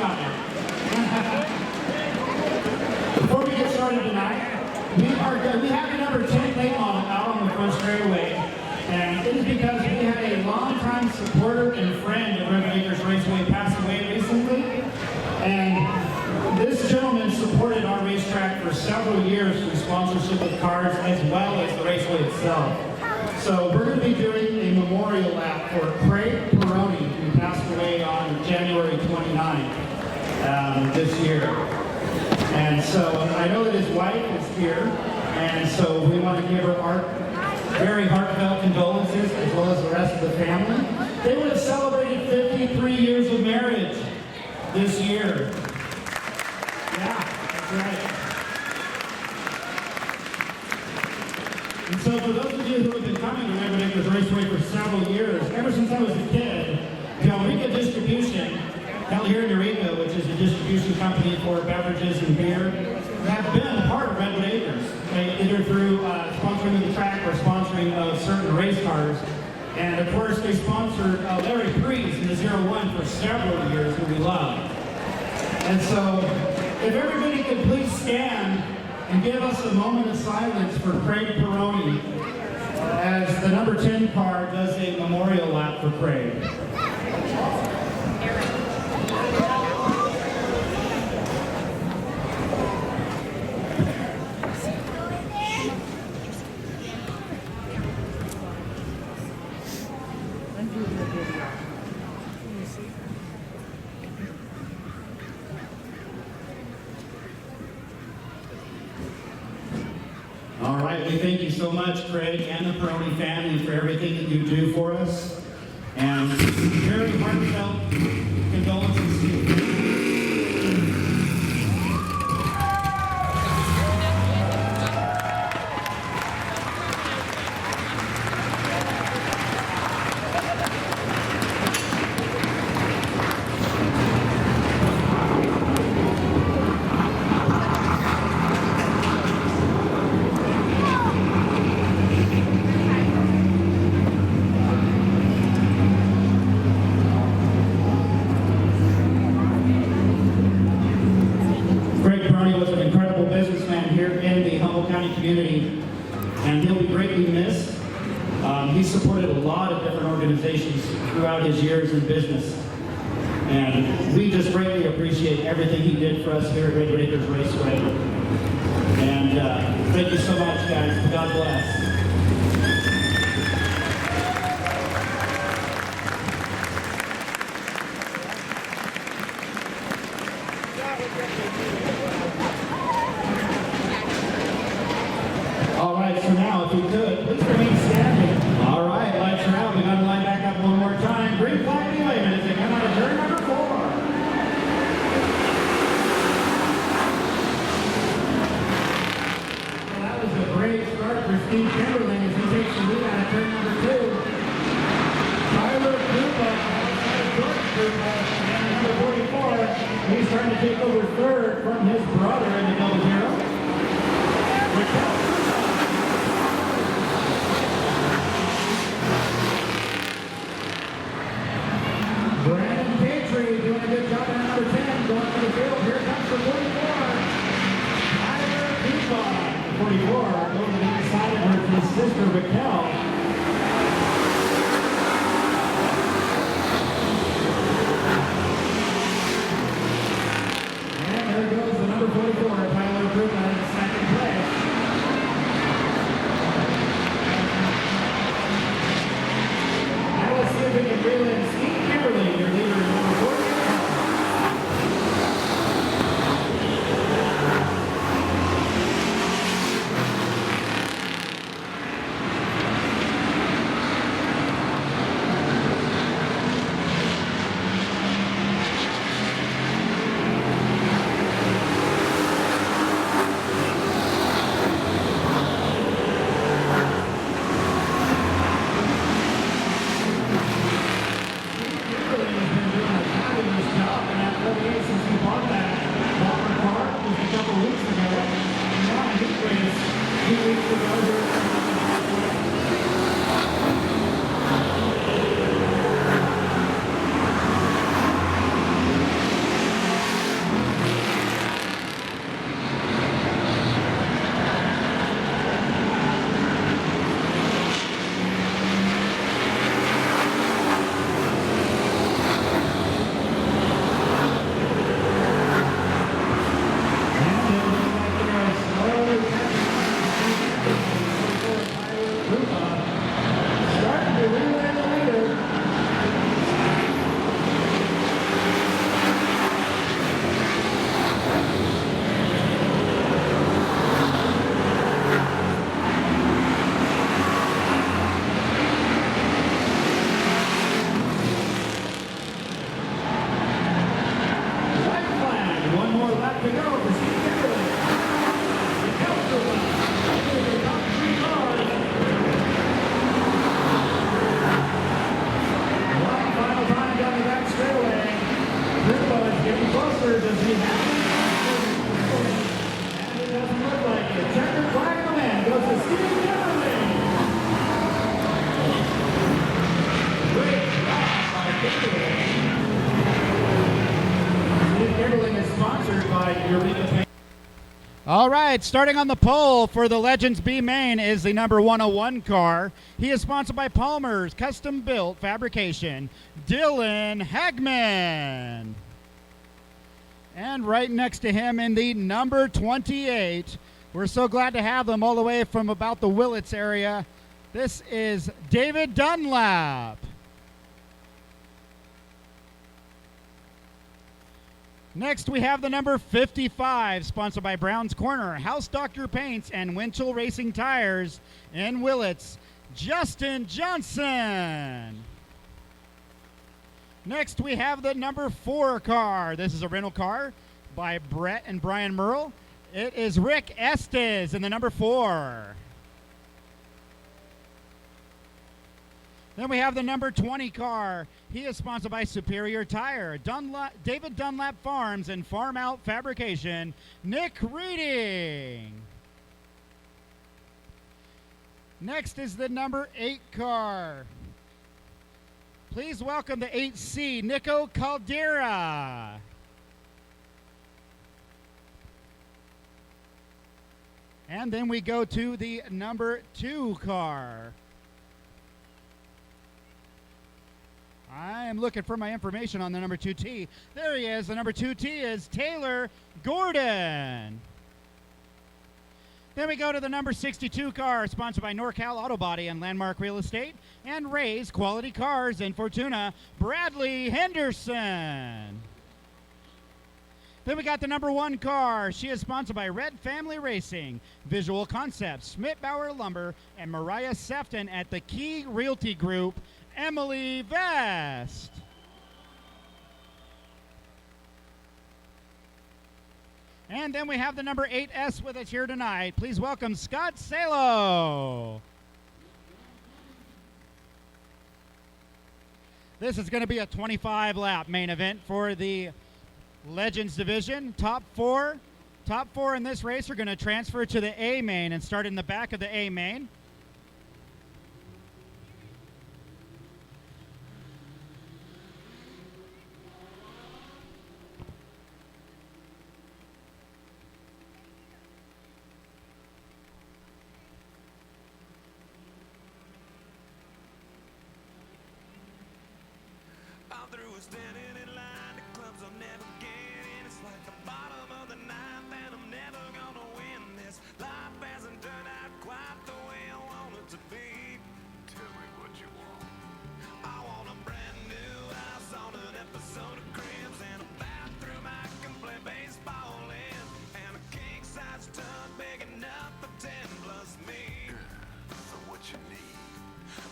on it. Before we get started tonight, we have the number 10 late model out on the front straightaway. And it is because we had a longtime supporter and friend of Redwood Acres Raceway pass away recently. And this gentleman supported our racetrack for several years through sponsorship of cars as well as the raceway itself. So we're going to be doing a memorial lap for Craig Peroni, who passed away on January 29th this year. And so I know that his wife is here, and so we want to give her our very heartfelt condolences, as well as the rest of the family. They would have celebrated 53 years of marriage this year. Yeah, that's right. And so for those of you who have been coming to Redwood Acres Raceway for several years, ever since I was a kid, Eureka Distribution, out here in Eureka, which is a distribution company for beverages and beer, have been a part of Redwood Acres, either through sponsoring of the track or sponsoring of certain race cars. And of course, they sponsored Larry Priest in the 01 for several years, who we love. And so, if everybody could please stand and give us a moment of silence for Craig Peroni as the number 10 car does a memorial lap for Craig. All right, we thank you so much, Craig, and the Peroni family for everything that you do for us. And very heartfelt condolences to you. Community, and he'll be greatly missed. He supported a lot of different organizations throughout his years in business, and we just greatly appreciate everything he did for us here at Redwood Acres Raceway. And thank you so much, guys. God bless. All right, so now, if you could, please remain standing. All right, lights are out. We got to line back up one more time. Green flag waving as they come out of turn number 4. Well, that was a great start for Steve Kimberling as he takes the lead out of turn number 2. Tyler Krupa, George Krupa, and number 44. He's trying to take over third from his brother in the double zero. Doing a good job on number 10, going to the field. Here comes the 44. Tyler Krupa. The 44 going to the inside of her to his sister, Raquel. And there goes the number 44, Tyler Krupa, in second place. Now let's see if we can reel in Steve Kimberly, your leader in number 4. lap to go for Steve Kimberly. The Kelso lap. The top 3 cars. One final time down the back straightaway. Redwood is getting closer. Does he have it? And it doesn't look like it. Checkered flag in the land goes to Steve Kimberly. Great job by Kimberly. Steve Kimberly is sponsored by Eureka Paint. All right, starting on the pole for the Legends B main is the number 101 car. He is sponsored by Palmer's Custom Built Fabrication, Dylan Hagman. And right next to him in the number 28, we're so glad to have them all the way from about the Willits area. This is David Dunlap. Next, we have the number 55, sponsored by Brown's Corner, House Doctor Paints, and Winchell Racing Tires in Willits, Justin Johnson. Next, we have the number 4 car. This is a rental car by Brett and Brian Merle. It is Rick Estes in the number 4. Then we have the number 20 car. He is sponsored by Superior Tire, David Dunlap Farms, and Farm Out Fabrication, Nick Reading. Next is the number 8 car. Please welcome the 8C, Nico Caldera. And then we go to the number 2 car. I am looking for my information on the number 2T. There he is. The number 2T is Taylor Gordon. Then we go to the number 62 car, sponsored by NorCal Auto Body and Landmark Real Estate, and Ray's Quality Cars in Fortuna, Bradley Henderson. Then we got the number 1 car. She is sponsored by Red Family Racing, Visual Concepts, Schmidt Bauer Lumber, and Mariah Sefton at the Key Realty Group, Emily Vest. And then we have the number 8S with us here tonight. Please welcome Scott Salo. This is going to be a 25-lap main event for the Legends division. Top four in this race are going to transfer to the A main and start in the back of the A main. Standing in line, the clubs I'll never get in. It's like the bottom of the ninth, and I'm never gonna win this. Life hasn't turned out quite the way I want it to be. Tell me what you want. I want a brand new house on an episode of Cribs, and a bathroom I can play baseball in, and a king-size tub big enough for 10 plus me. So what you need?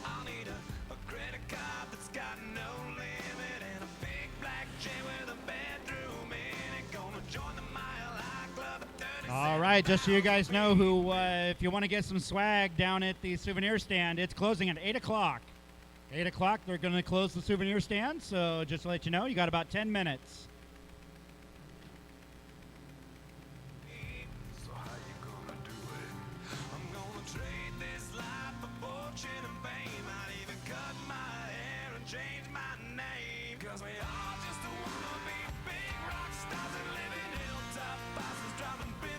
I'll need a credit card that's got no limit. All right, just so you guys know who, if you want to get some swag down at the souvenir stand, it's closing at 8 o'clock. 8 o'clock, they're going to close the souvenir stand, so just to let you know, you got about 10 minutes. So how you gonna do it? I'm gonna trade this life for fortune and fame. I'd even cut my hair and change my name. Cause we all just wanna be big rock stars and live in hilltop bosses driving 50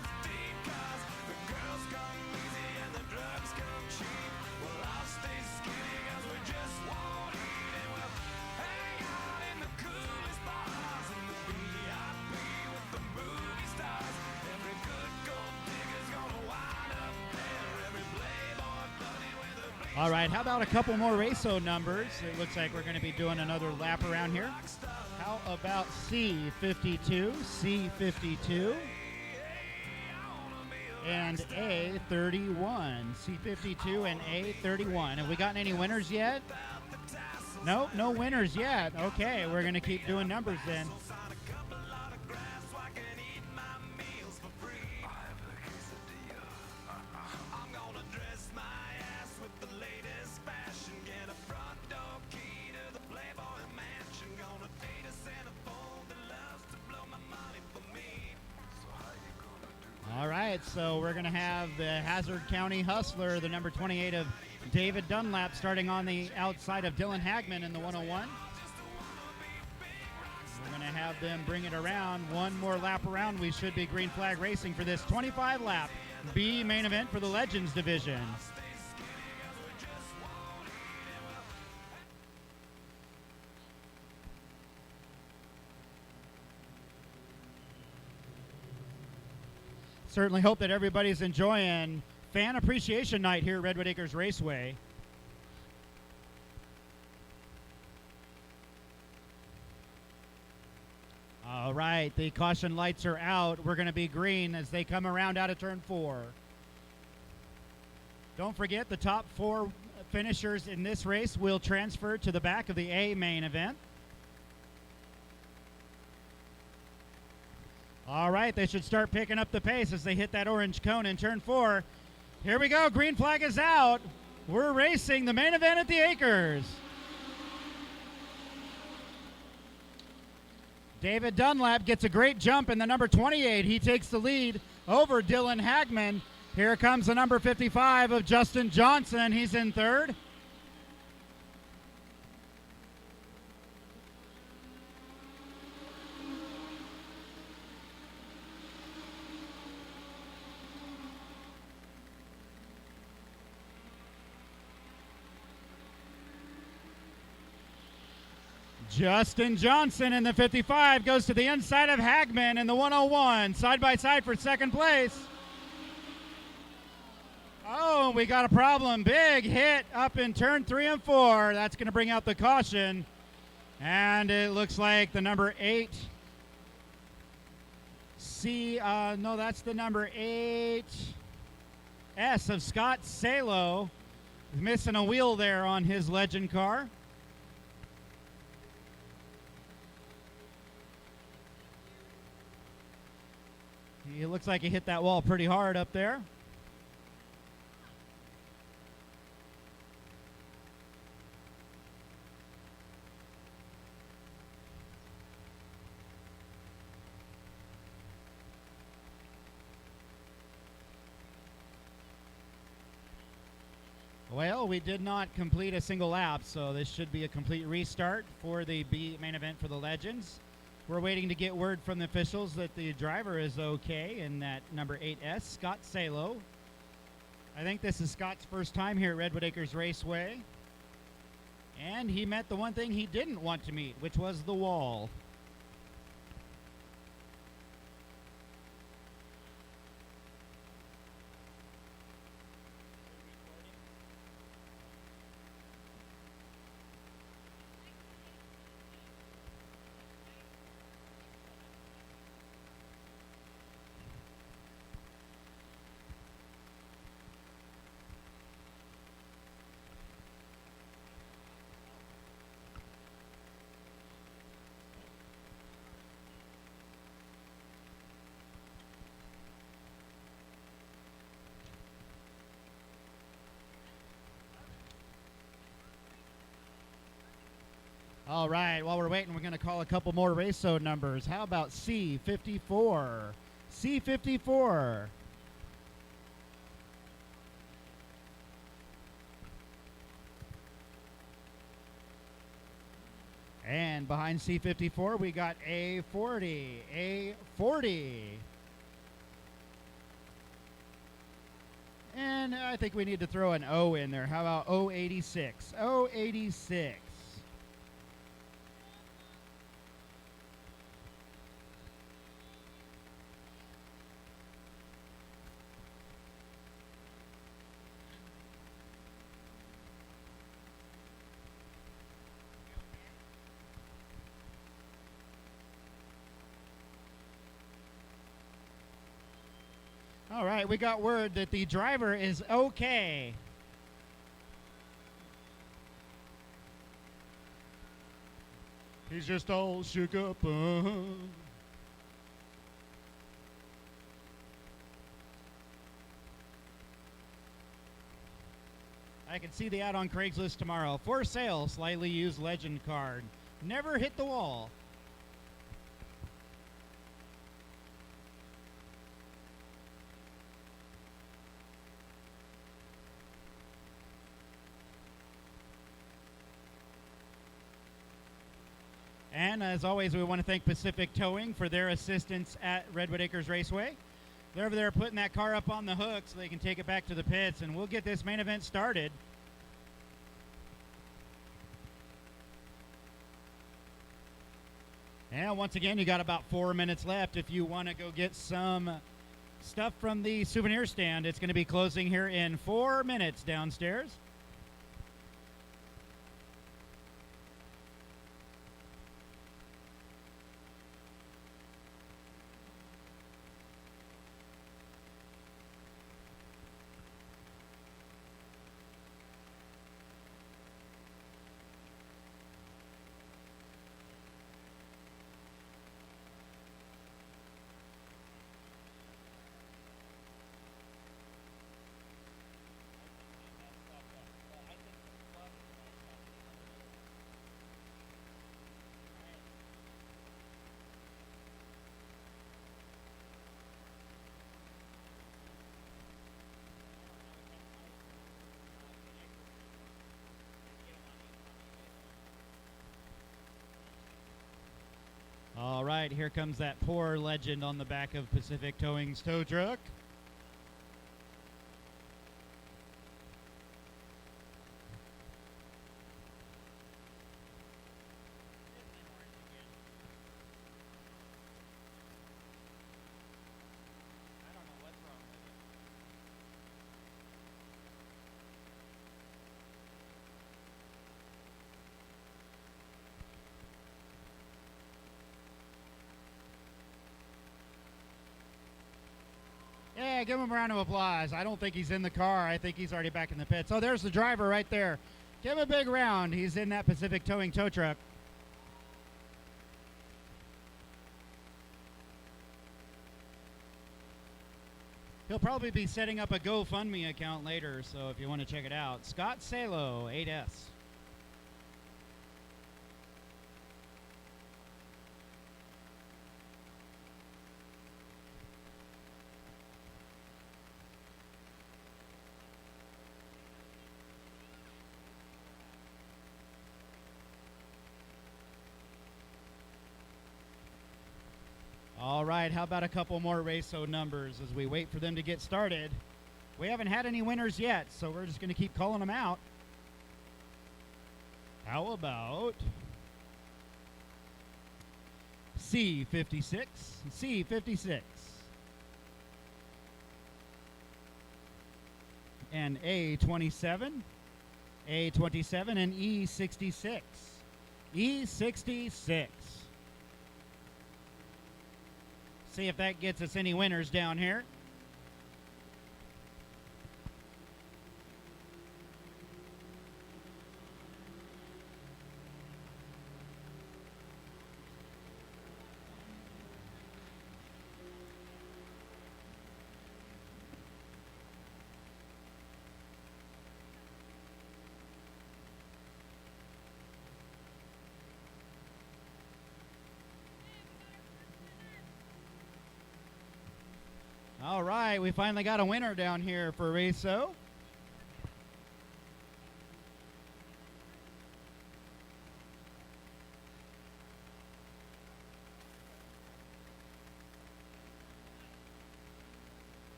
cars. The girls come easy and the drugs come cheap. Well, I'll stay skinny cause we just won't eat. And we'll hang out in the coolest bars in the VIP with the movie stars. Every good gold digger's gonna wind up there. Every playboy bunny with a bleach. All right, how about a couple more race-o numbers? It looks like we're going to be doing another lap around here. How about C52, C52, and A31? C52 and A31. Have we gotten any winners yet? No, no winners yet. Okay, we're going to keep doing numbers then. So we're going to have the Hazard County Hustler, the number 28 of David Dunlap, starting on the outside of Dylan Hagman in the 101. We're going to have them bring it around. One more lap around. We should be green flag racing for this 25-lap B main event for the Legends division. Certainly hope that everybody's enjoying Fan Appreciation Night here at Redwood Acres Raceway. All right, the caution lights are out. We're going to be green as they come around out of turn 4. Don't forget, the top 4 finishers in this race will transfer to the back of the A main event. All right, they should start picking up the pace as they hit that orange cone in turn 4. Here we go, green flag is out. We're racing the main event at the Acres. David Dunlap gets a great jump in the number 28. He takes the lead over Dylan Hagman. Here comes the number 55 of Justin Johnson. He's in third. Justin Johnson in the 55 goes to the inside of Hagman in the 101, side by side for second place. Oh, we got a problem. Big hit up in turn 3 and 4. That's going to bring out the caution. And it looks like the number 8. That's the number 8. S of Scott Salo. Missing a wheel there on his Legend car. He looks like he hit that wall pretty hard up there. Well, we did not complete a single lap, so this should be a complete restart for the B main event for the Legends. We're waiting to get word from the officials that the driver is okay and that number 8S, Scott Salo. I think this is Scott's first time here at Redwood Acres Raceway. And he met the one thing he didn't want to meet, which was the wall. All right, while we're waiting, we're going to call a couple more race zone numbers. How about C54? C54. And behind C54, we got A40. A40. And I think we need to throw an O in there. How about 086? 086. All right, we got word that the driver is okay. He's just all shook up. I can see the ad on Craigslist tomorrow. For sale, slightly used Legend card. Never hit the wall. And as always, we want to thank Pacific Towing for their assistance at Redwood Acres Raceway. They're over there putting that car up on the hook so they can take it back to the pits, and we'll get this main event started. And once again, you got about 4 minutes left if you want to go get some stuff from the souvenir stand. It's going to be closing here in 4 minutes downstairs. All right, here comes that poor legend on the back of Pacific Towing's tow truck. Yeah, give him a round of applause. I don't think he's in the car. I think he's already back in the pits. Oh, there's the driver right there. Give him a big round. He's in that Pacific Towing tow truck. He'll probably be setting up a GoFundMe account later, so if you want to check it out. Scott Salo, 8S. All right, how about a couple more Racew numbers as we wait for them to get started? We haven't had any winners yet, so we're just going to keep calling them out. How about C56, C56, and A27, A27, and E66, E66. See if that gets us any winners down here. All right, we finally got a winner down here for Racew.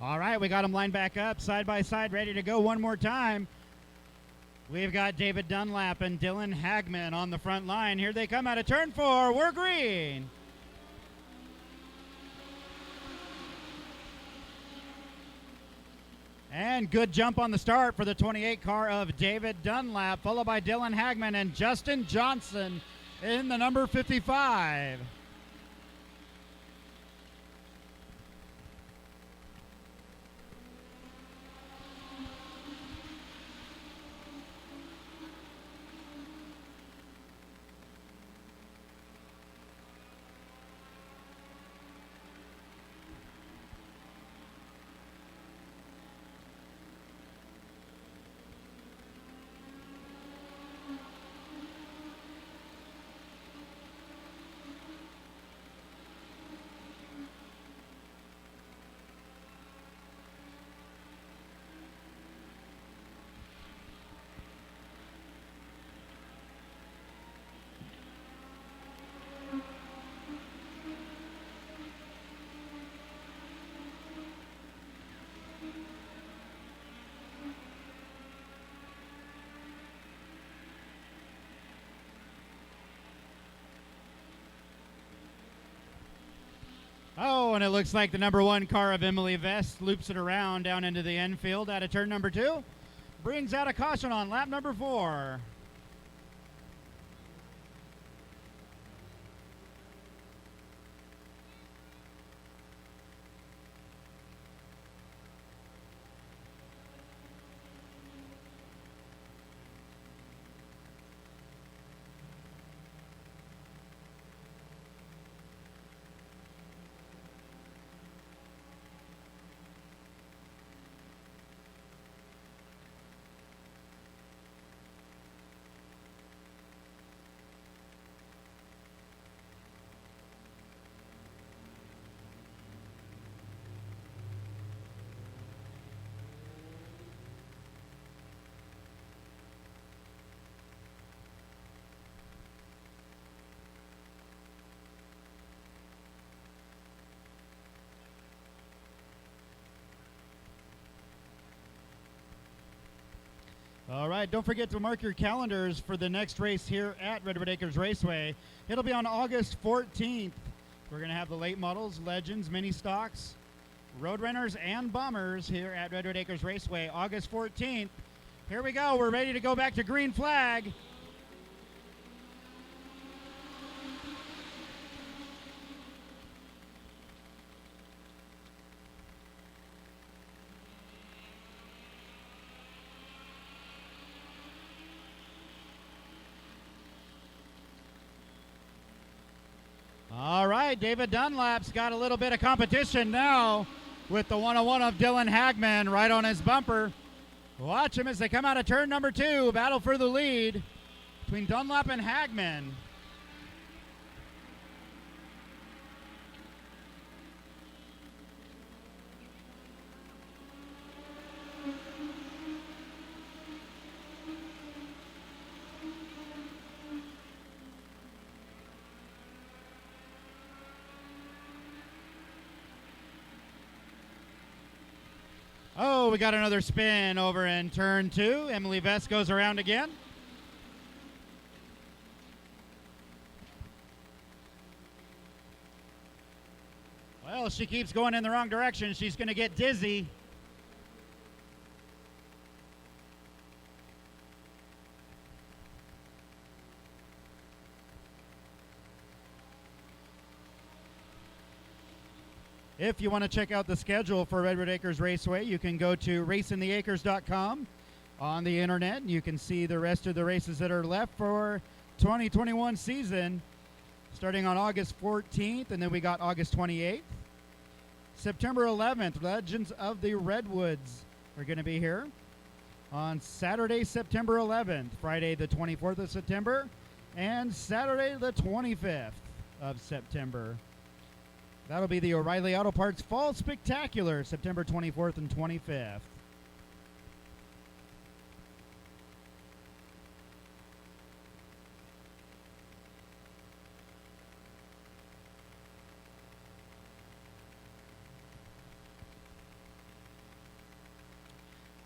All right, we got them lined back up, side by side, ready to go one more time. We've got David Dunlap and Dylan Hagman on the front line. Here they come out of turn 4. We're green. And good jump on the start for the 28 car of David Dunlap, followed by Dylan Hagman and Justin Johnson in the number 55. one, it looks like the number 1 car of Emily Vest loops it around down into the infield out of turn number 2. Brings out a caution on lap number 4. All right, don't forget to mark your calendars for the next race here at Redwood Acres Raceway. It'll be on August 14th. We're going to have the late models, legends, mini stocks, road runners, and bombers here at Redwood Acres Raceway, August 14th. Here we go. We're ready to go back to green flag. All right, David Dunlap's got a little bit of competition now with the 101 of Dylan Hagman right on his bumper. Watch him as they come out of turn number 2. Battle for the lead between Dunlap and Hagman. Oh, we got another spin over in turn 2. Emily Vest goes around again. Well, she keeps going in the wrong direction. She's going to get dizzy. If you want to check out the schedule for Redwood Acres Raceway, you can go to raceintheacres.com on the internet. You can see the rest of the races that are left for 2021 season, starting on August 14th, and then we got August 28th. September 11th, Legends of the Redwoods are going to be here on Saturday, September 11th, Friday the 24th of September, and Saturday the 25th of September. That'll be the O'Reilly Auto Parts Fall Spectacular, September 24th and 25th.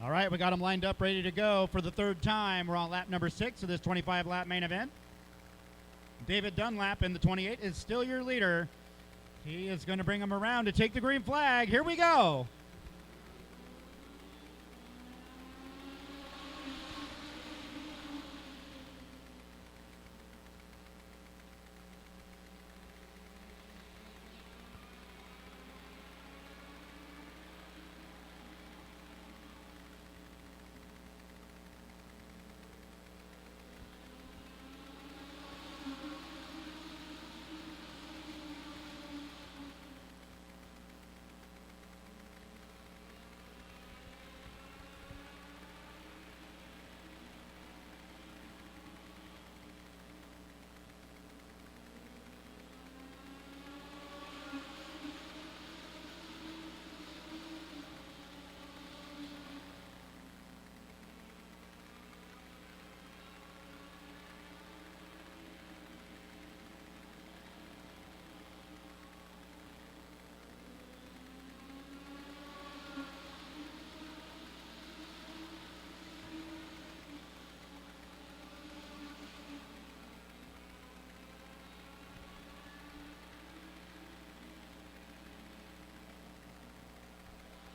All right, we got them lined up, ready to go for the third time. We're on lap number 6 of this 25-lap main event. David Dunlap in the 28 is still your leader. He is going to bring him around to take the green flag. Here we go.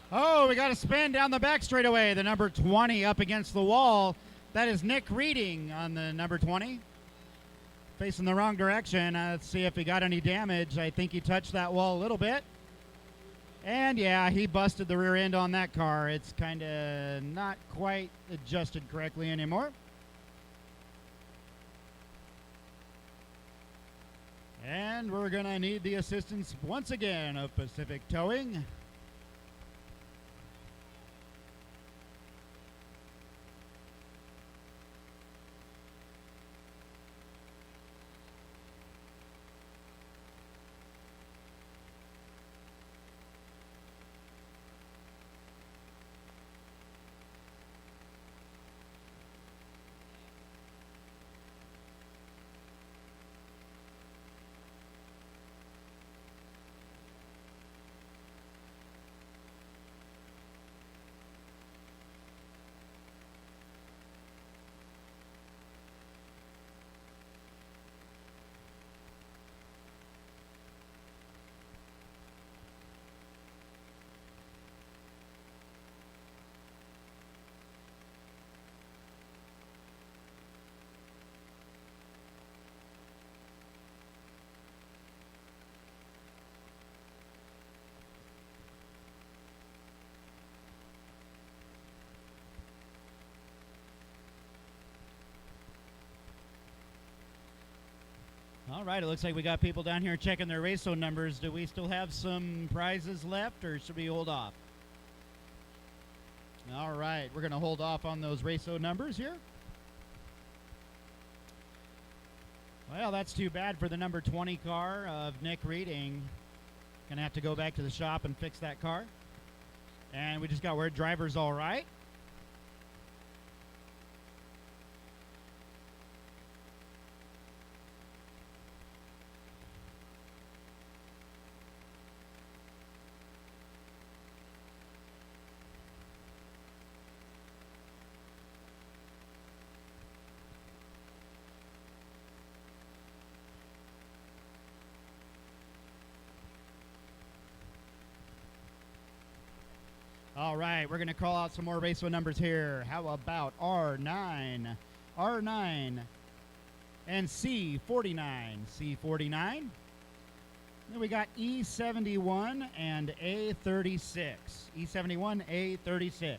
Oh, we got a spin down the back straightaway. The number 20 up against the wall. That is Nick Reading on the number 20. Facing the wrong direction. Let's see if he got any damage. I think he touched that wall a little bit. And yeah, he busted the rear end on that car. It's kind of not quite adjusted correctly anymore. And we're going to need the assistance once again of Pacific Towing. All right, it looks like we got people down here checking their race zone numbers. Do we still have some prizes left, or should we hold off? All right, we're going to hold off on those race zone numbers here. Well, that's too bad for the number 20 car of Nick Reading. Going to have to go back to the shop and fix that car. And we just got word driver's all right. All right, we're going to call out some more race numbers here. How about R9, R9, and C49, C49. Then we got E71 and A36, E71, A36.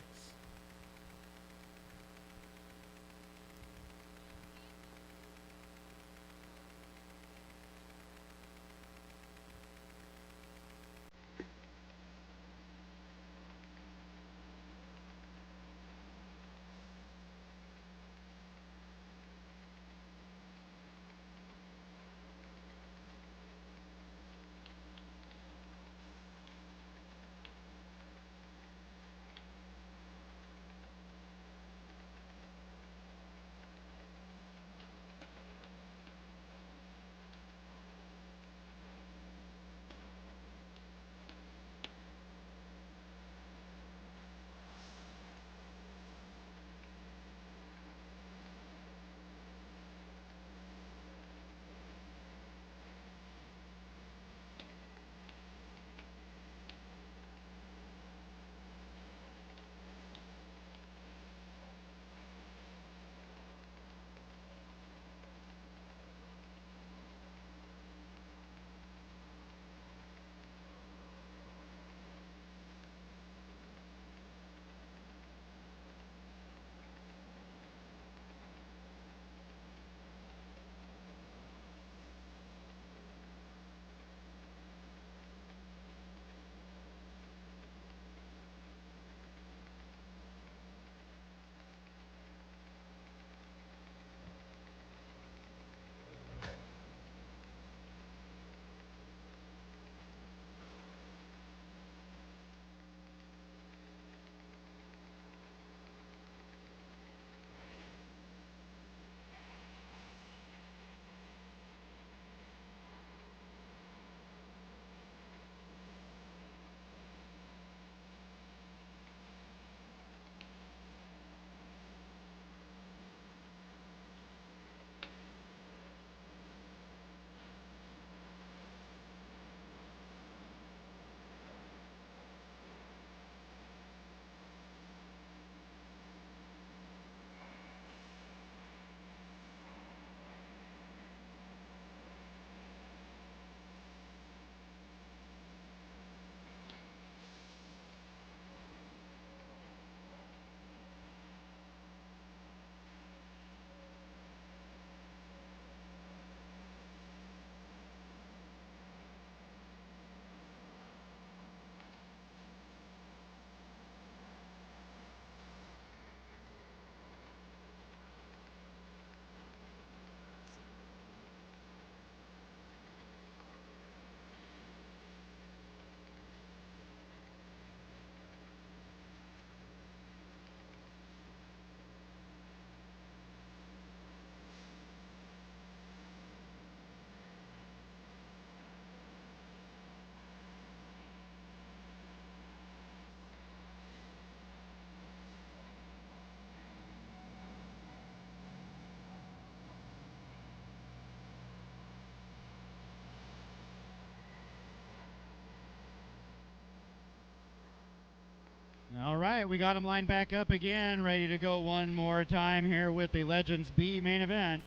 All right, we got him lined back up again, ready to go one more time here with the Legends B main event.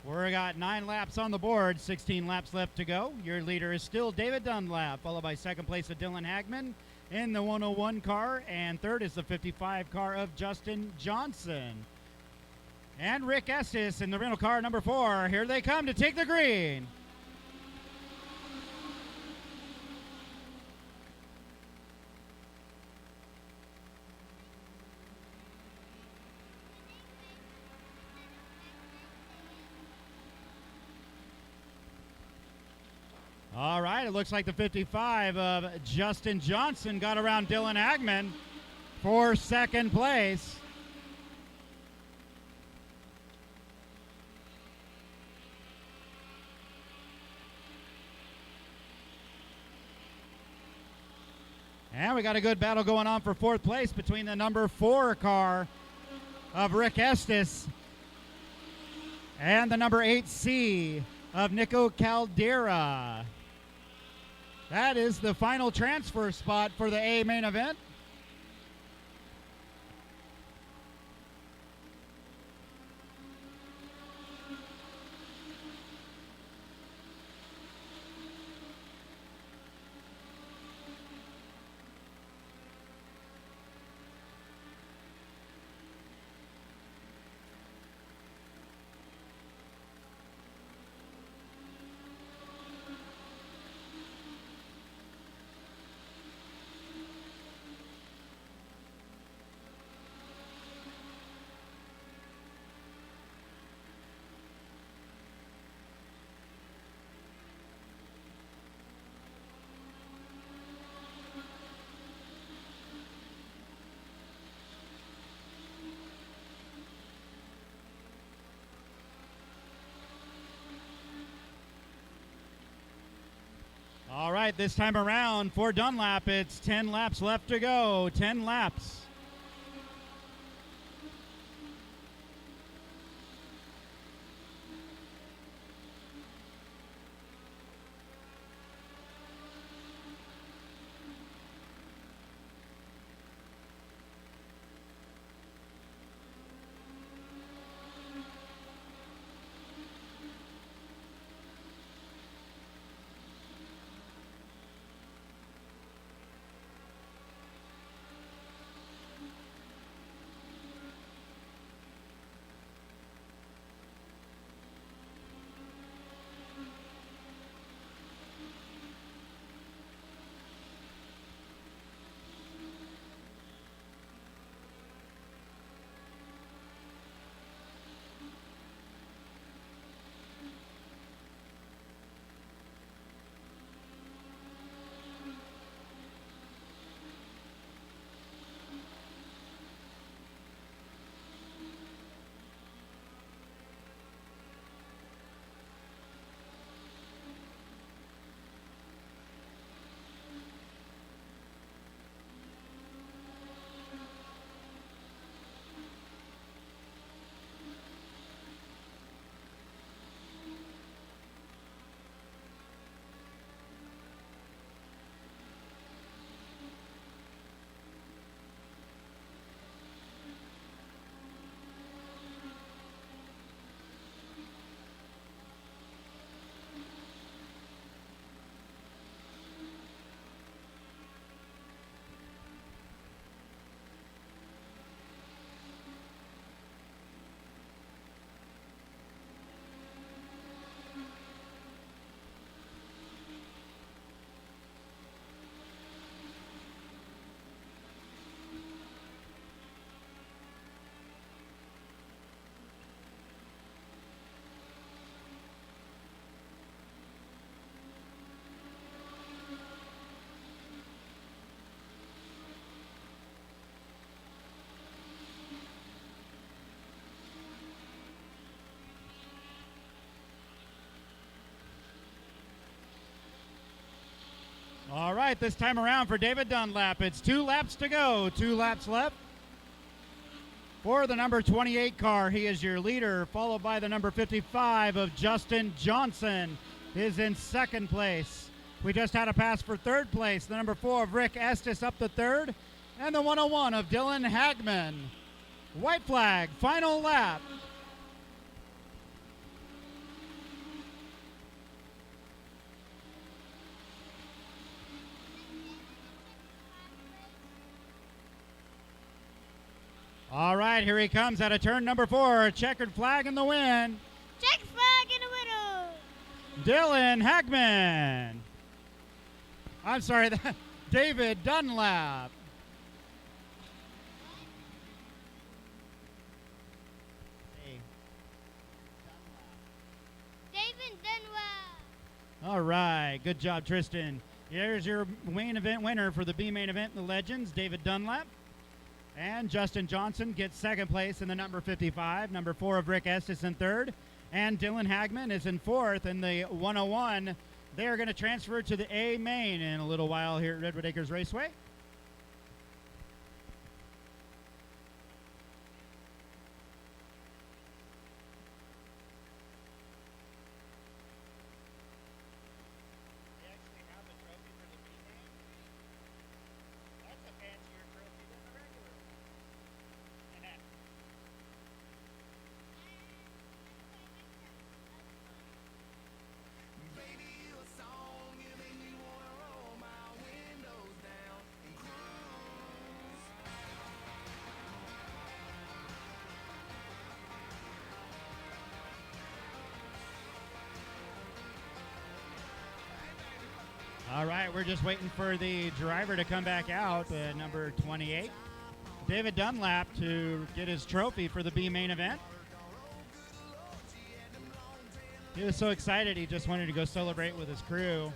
We're got 9 laps on the board, 16 laps left to go. Your leader is still David Dunlap, followed by second place of Dylan Hagman in the 101 car, and third is the 55 car of Justin Johnson. And Rick Estes in the rental car number 4. Here they come to take the green. All right, it looks like the 55 of Justin Johnson got around Dylan Hagman for second place. And we got a good battle going on for fourth place between the number 4 car of Rick Estes and the number 8C of Nico Caldera. That is the final transfer spot for the A main event. All right, this time around for Dunlap, it's 10 laps left to go. 10 laps. All right, this time around for David Dunlap, it's 2 laps to go, 2 laps left. For the number 28 car, he is your leader, followed by the number 55 of Justin Johnson, is in second place. We just had a pass for third place. The number 4 of Rick Estes up the third. And the 101 of Dylan Hagman. White flag, final lap. All right, here he comes out of turn number 4. Checkered flag in the win. Checkered flag in the winner. Dylan Hagman. I'm sorry, David Dunlap. David Dunlap. All right, good job, Tristan. Here's your main event winner for the B main event, the Legends, David Dunlap. And Justin Johnson gets second place in the number 55. Number 4 of Rick Estes in third. And Dylan Hagman is in fourth in the 101. They are going to transfer to the A main in a little while here at Redwood Acres Raceway. All right, we're just waiting for the driver to come back out, number 28. David Dunlap to get his trophy for the B main event. He was so excited he just wanted to go celebrate with his crew.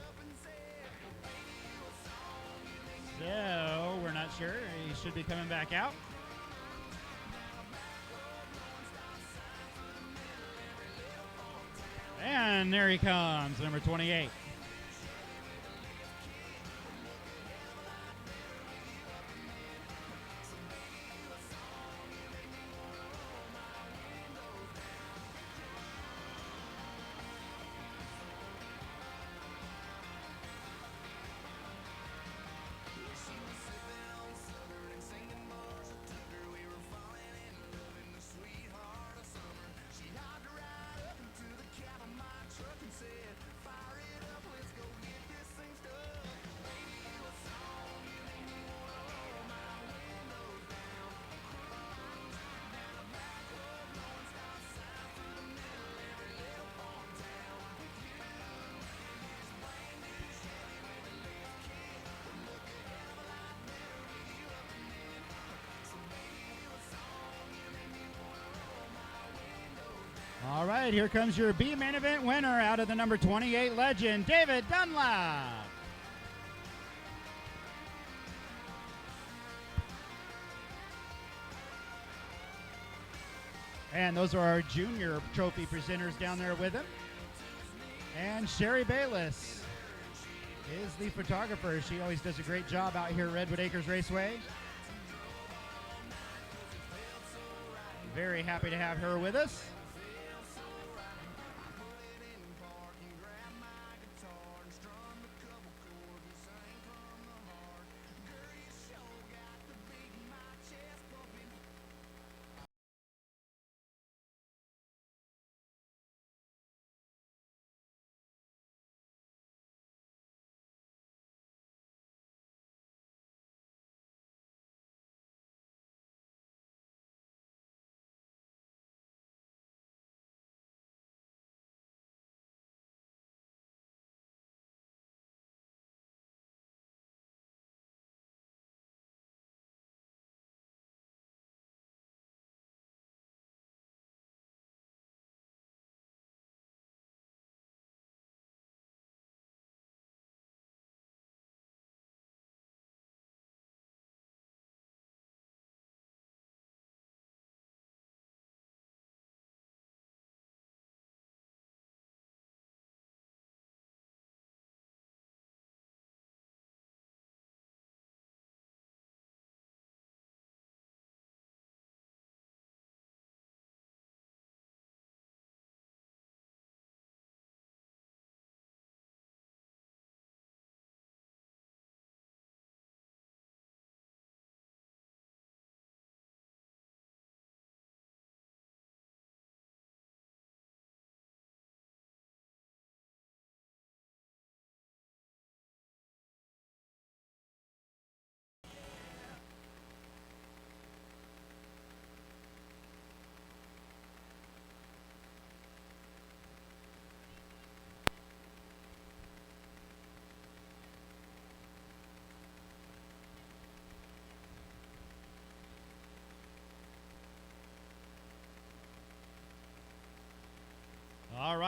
So we're not sure. He should be coming back out. And there he comes, number 28. All right, here comes your B main event winner out of the number 28 Legend, David Dunlap. And those are our junior trophy presenters down there with him. And Sherry Bayless is the photographer. She always does a great job out here at Redwood Acres Raceway. Very happy to have her with us.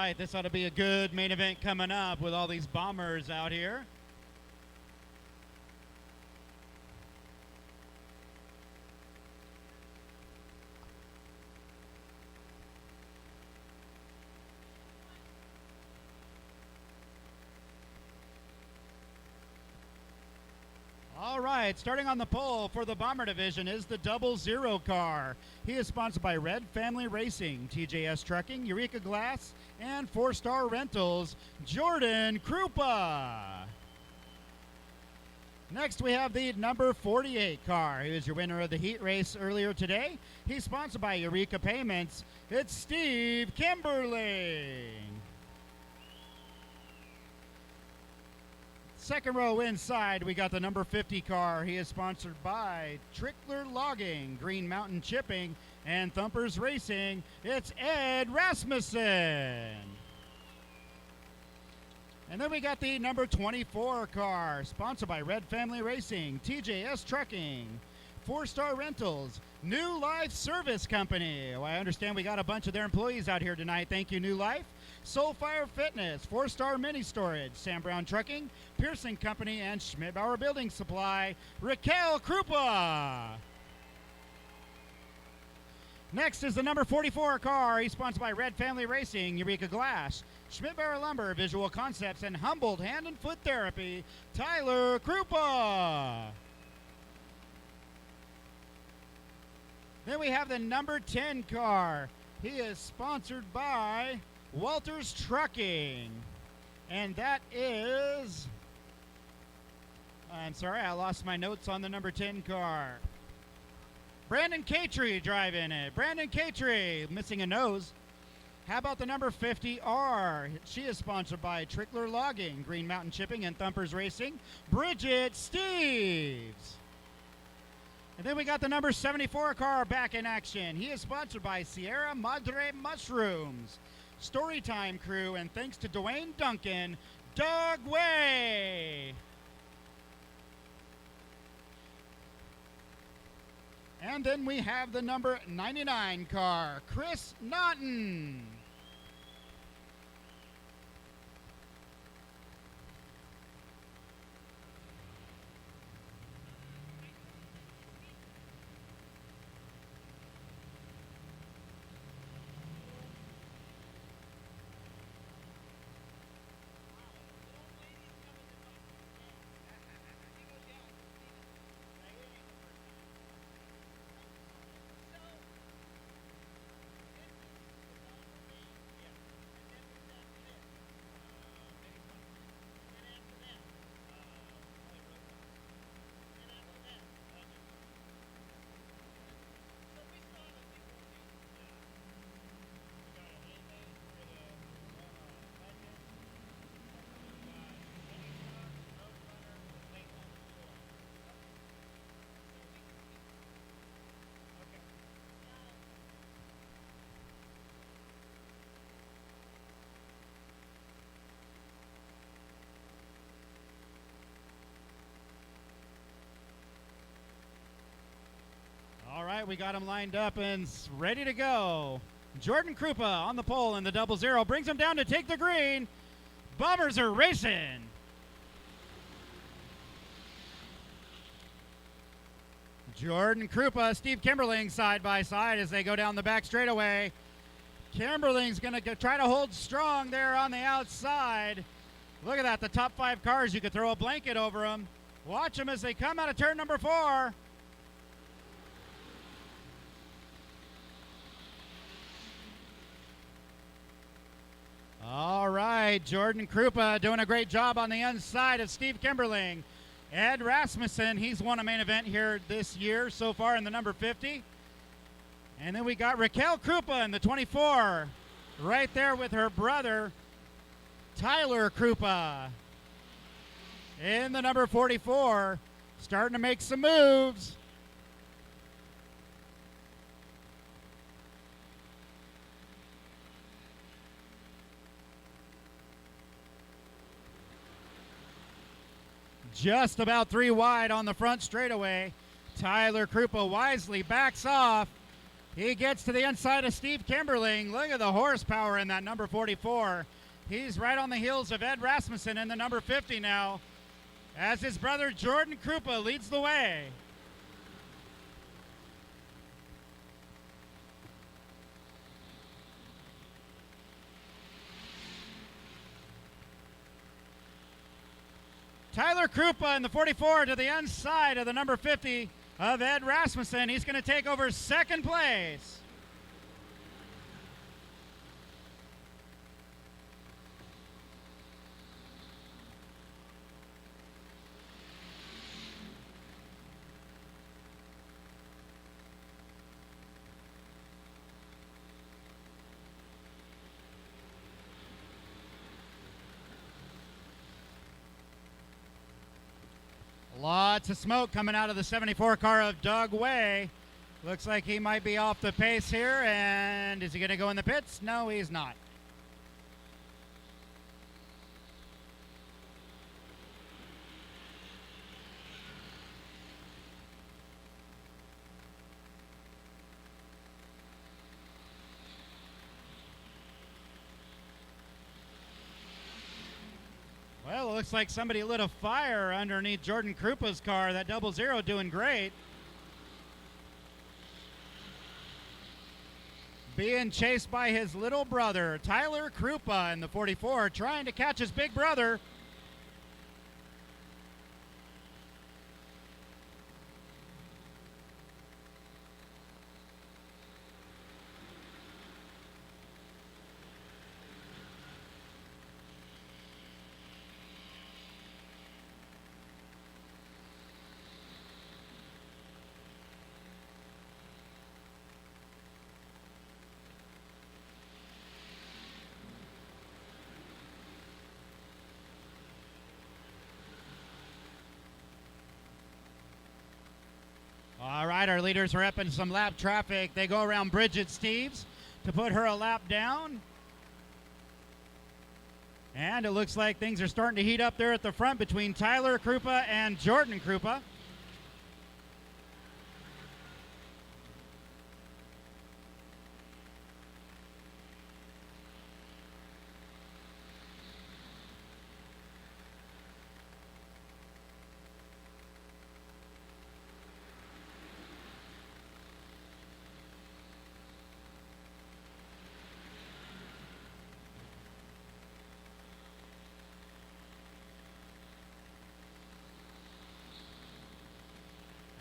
right, this ought to be a good main event coming up with all these bombers out here. All right, starting on the pole for the Bomber Division is the 00 car. He is sponsored by Red Family Racing, TJS Trucking, Eureka Glass, and 4-Star Rentals, Jordan Krupa. Next, we have the number 48 car. He was your winner of the heat race earlier today. He's sponsored by Eureka Payments. It's Steve Kimberly. Second row inside, we got the number 50 car. He is sponsored by Trickler Logging, Green Mountain Chipping, and Thumpers Racing. It's Ed Rasmussen. And then we got the number 24 car, sponsored by Red Family Racing, TJS Trucking, 4-Star Rentals, New Life Service Company. Well, I understand we got a bunch of their employees out here tonight. Thank you, New Life. Soulfire Fitness, 4-Star Mini Storage, Sam Brown Trucking, Pearson Company, and Schmidt-Bauer Building Supply, Raquel Krupa. Next is the number 44 car. He's sponsored by Red Family Racing, Eureka Glass, Schmidt-Bauer Lumber, Visual Concepts, and Humboldt Hand and Foot Therapy, Tyler Krupa. Then we have the number 10 car. He is sponsored by Walters Trucking, and that is, I'm sorry, I lost my notes on the number 10 car. Brandon Catree driving it. Brandon Catree, missing a nose. How about the number 50R? She is sponsored by Trickler Logging, Green Mountain Chipping, and Thumpers Racing, Bridget Steves. And then we got the number 74 car back in action. He is sponsored by Sierra Madre Mushrooms, Storytime Crew, and thanks to Dwayne Duncan, Doug Way. And then we have the number 99 car, Chris Naughton. All right, we got him lined up and ready to go. Jordan Krupa on the pole in the 00, brings him down to take the green. Bombers are racing. Jordan Krupa, Steve Kimberling side by side as they go down the back straightaway. Kimberling's going to try to hold strong there on the outside. Look at that, the top 5 cars, you could throw a blanket over them. Watch them as they come out of turn number 4. All right, Jordan Krupa doing a great job on the inside of Steve Kimberling. Ed Rasmussen, he's won a main event here this year so far in the number 50. And then we got Raquel Krupa in the 24, right there with her brother, Tyler Krupa. In the number 44, starting to make some moves. Just about 3 wide on the front straightaway. Tyler Krupa wisely backs off. He gets to the inside of Steve Kimberling. Look at the horsepower in that number 44. He's right on the heels of Ed Rasmussen in the number 50 now, as his brother Jordan Krupa leads the way. Tyler Krupa in the 44 to the inside of the number 50 of Ed Rasmussen. He's going to take over second place. Lots of smoke coming out of the 74 car of Doug Way. Looks like he might be off the pace here. And is he going to go in the pits? No, he's not. Well, it looks like somebody lit a fire underneath Jordan Krupa's car. That 00 doing great. Being chased by his little brother, Tyler Krupa in the 44, trying to catch his big brother. All right, our leaders are up in some lap traffic. They go around Bridget Steves to put her a lap down. And it looks like things are starting to heat up there at the front between Tyler Krupa and Jordan Krupa.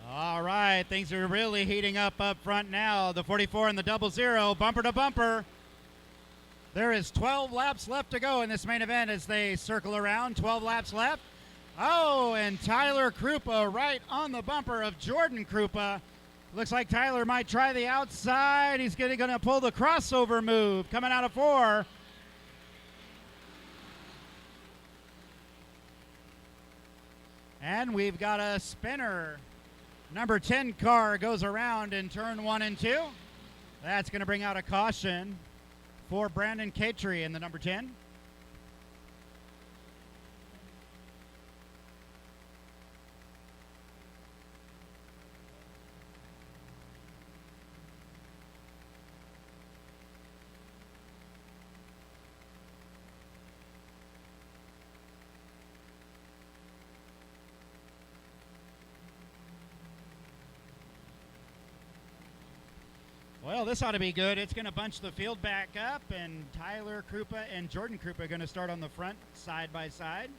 All right, things are really heating up front now. The 44 and the 00, bumper to bumper. There is 12 laps left to go in this main event as they circle around. 12 laps left. Oh, and Tyler Krupa right on the bumper of Jordan Krupa. Looks like Tyler might try the outside. He's going to pull the crossover move coming out of 4. And we've got a spinner. Number 10 car goes around in turn 1 and 2. That's going to bring out a caution for Brandon Catree in the number 10. Well, this ought to be good. It's going to bunch the field back up, and Tyler Krupa and Jordan Krupa are going to start on the front side by side.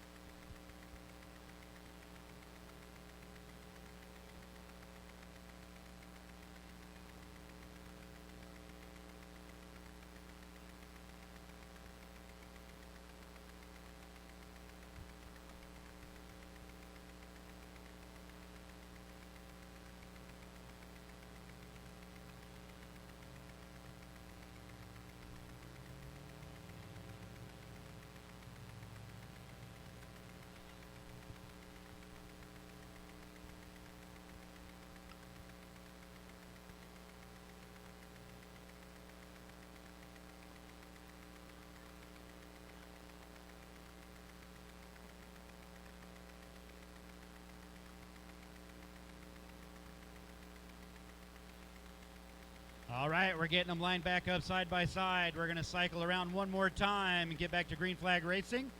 All right, we're getting them lined back up side by side. We're going to cycle around one more time and get back to green flag racing.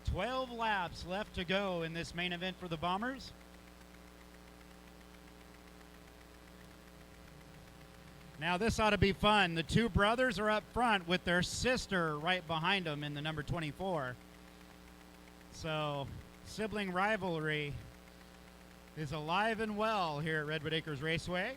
12 laps left to go in this main event for the Bombers. Now this ought to be fun. The two brothers are up front with their sister right behind them in the number 24. So sibling rivalry is alive and well here at Redwood Acres Raceway.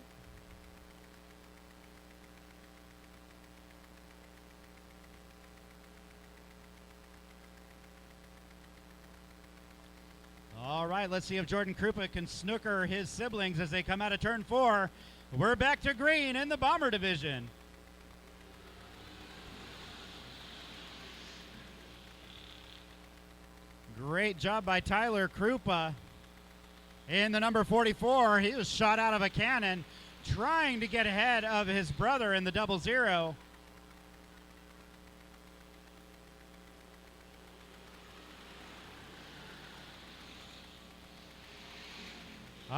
All right, let's see if Jordan Krupa can snooker his siblings as they come out of turn 4. We're back to green in the Bomber division. Great job by Tyler Krupa in the number 44. He was shot out of a cannon trying to get ahead of his brother in the 00.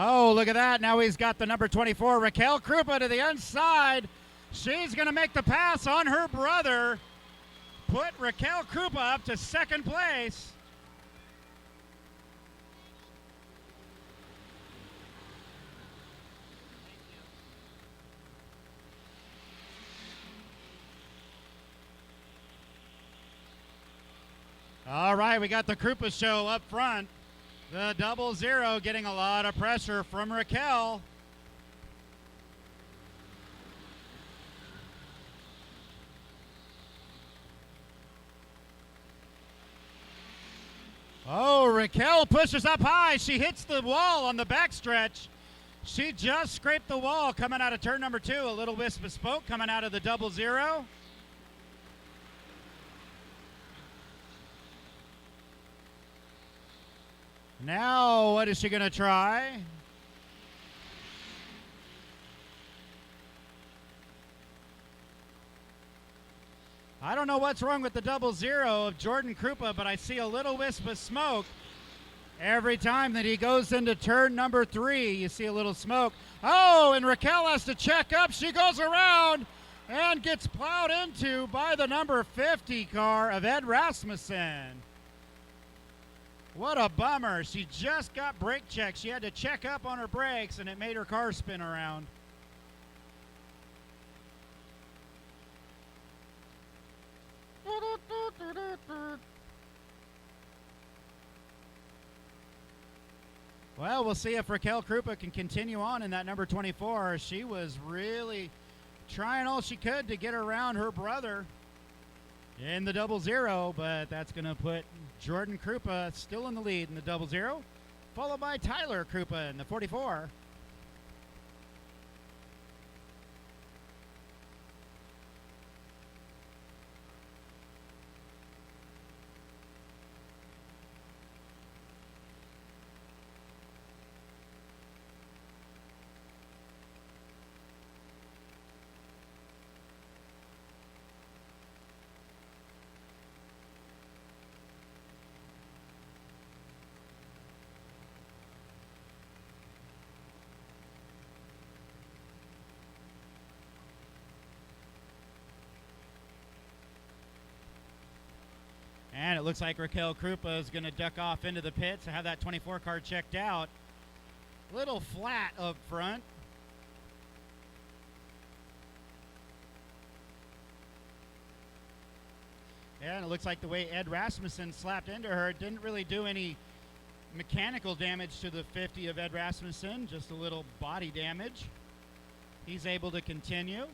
Oh, look at that. Now he's got the number 24, Raquel Krupa, to the inside. She's going to make the pass on her brother. Put Raquel Krupa up to second place. All right, we got the Krupa show up front. The 00 getting a lot of pressure from Raquel. Oh, Raquel pushes up high. She hits the wall on the backstretch. She just scraped the wall coming out of turn number 2. A little wisp of smoke coming out of the 00. Now, what is she going to try? I don't know what's wrong with the 00 of Jordan Krupa, but I see a little wisp of smoke. Every time that he goes into turn number 3, you see a little smoke. Oh, and Raquel has to check up. She goes around and gets plowed into by the number 50 car of Ed Rasmussen. What a bummer. She just got brake check. She had to check up on her brakes, and it made her car spin around. Well, we'll see if Raquel Krupa can continue on in that number 24. She was really trying all she could to get around her brother in the 00, but that's going to put Jordan Krupa still in the lead in the 00, followed by Tyler Krupa in the 44. And it looks like Raquel Krupa is going to duck off into the pits to have that 24 car checked out. Little flat up front. And it looks like the way Ed Rasmussen slapped into her didn't really do any mechanical damage to the 50 of Ed Rasmussen, just a little body damage. He's able to continue.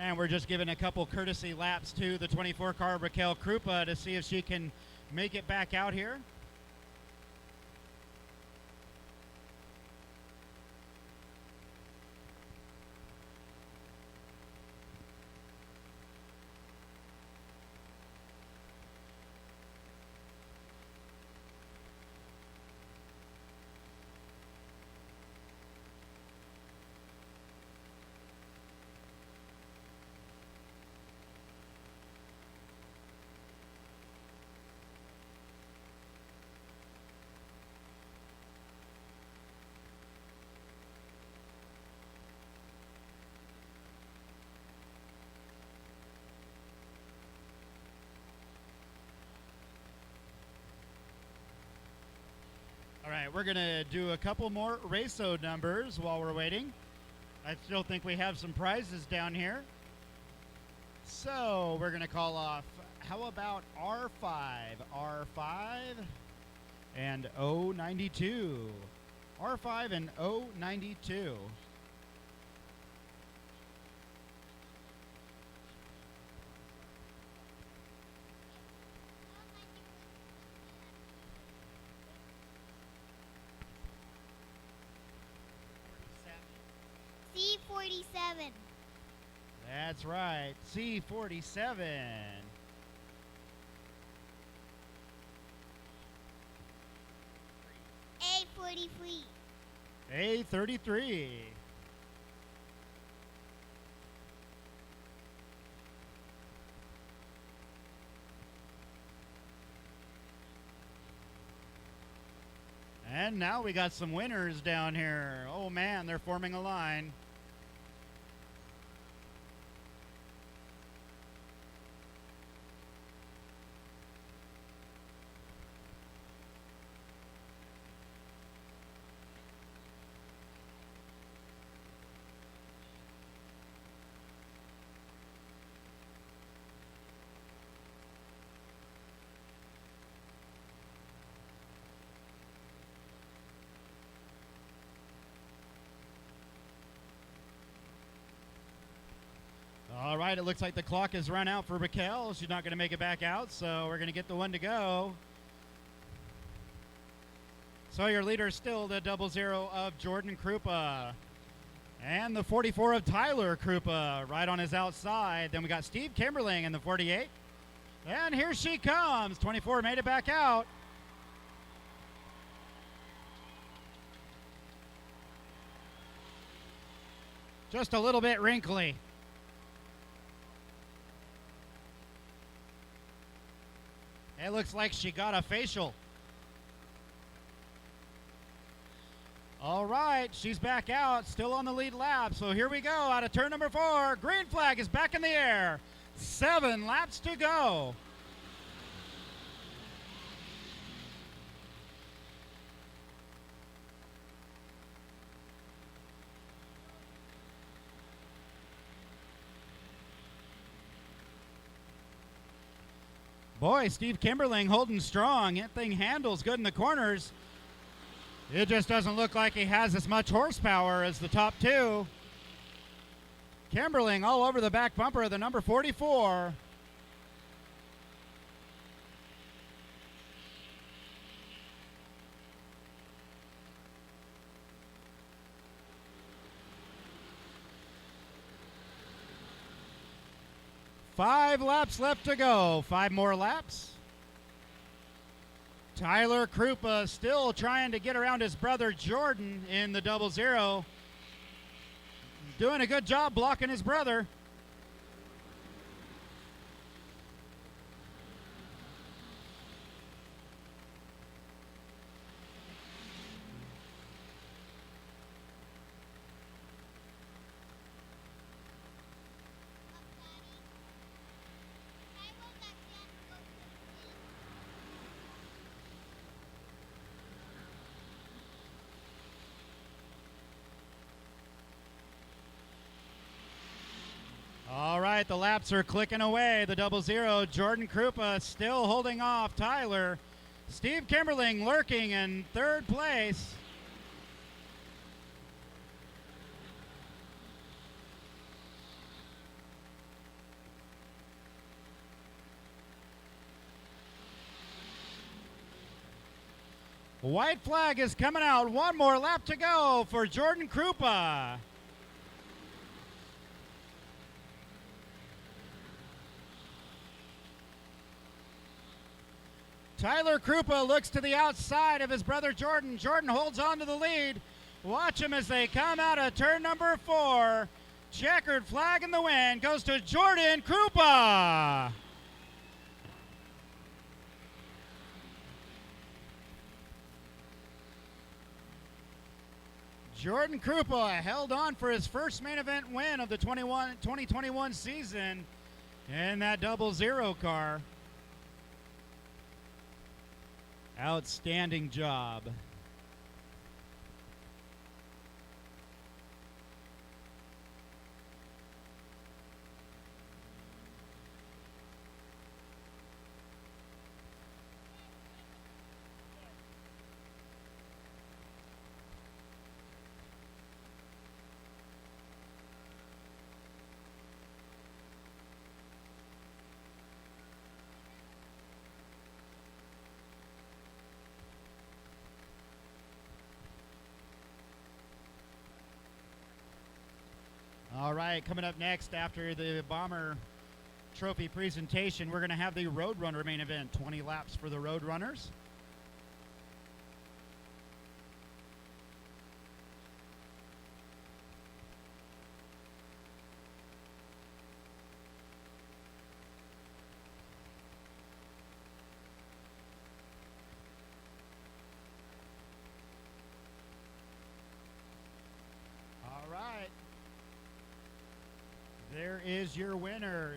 And we're just giving a couple courtesy laps to the 24 car Raquel Krupa to see if she can make it back out here. All right, we're going to do a couple more race-o numbers while we're waiting. I still think we have some prizes down here. So we're going to call off, how about R5? R5 and 092. R5 and 092. C47. That's right, C47. A43. A33. And now we got some winners down here. Oh man, they're forming a line. All right, it looks like the clock has run out for Raquel. She's not going to make it back out, so we're going to get the one to go. So your leader is still the 00 of Jordan Krupa. And the 44 of Tyler Krupa right on his outside. Then we got Steve Kimberling in the 48. And here she comes. 24 made it back out. Just a little bit wrinkly. It looks like she got a facial. All right, she's back out, still on the lead lap. So here we go, out of turn number 4. Green flag is back in the air. 7 laps to go. Boy, Steve Kimberling holding strong. That thing handles good in the corners. It just doesn't look like he has as much horsepower as the top two. Kimberling all over the back bumper of the number 44. Five laps left to go. 5 more laps. Tyler Krupa still trying to get around his brother Jordan in the 00. Doing a good job blocking his brother. All right, the laps are clicking away. The 00, Jordan Krupa still holding off Tyler. Steve Kimberling lurking in 3rd place. White flag is coming out. One more lap to go for Jordan Krupa. Tyler Krupa looks to the outside of his brother Jordan. Jordan holds on to the lead. Watch him as they come out of turn number 4. Checkered flag in the wind goes to Jordan Krupa. Jordan Krupa held on for his first main event win of the 2021 season in that 00 car. Outstanding job. All right, coming up next after the Bomber Trophy presentation, we're going to have the Roadrunner main event, 20 laps for the Roadrunners. All right. There is your winner.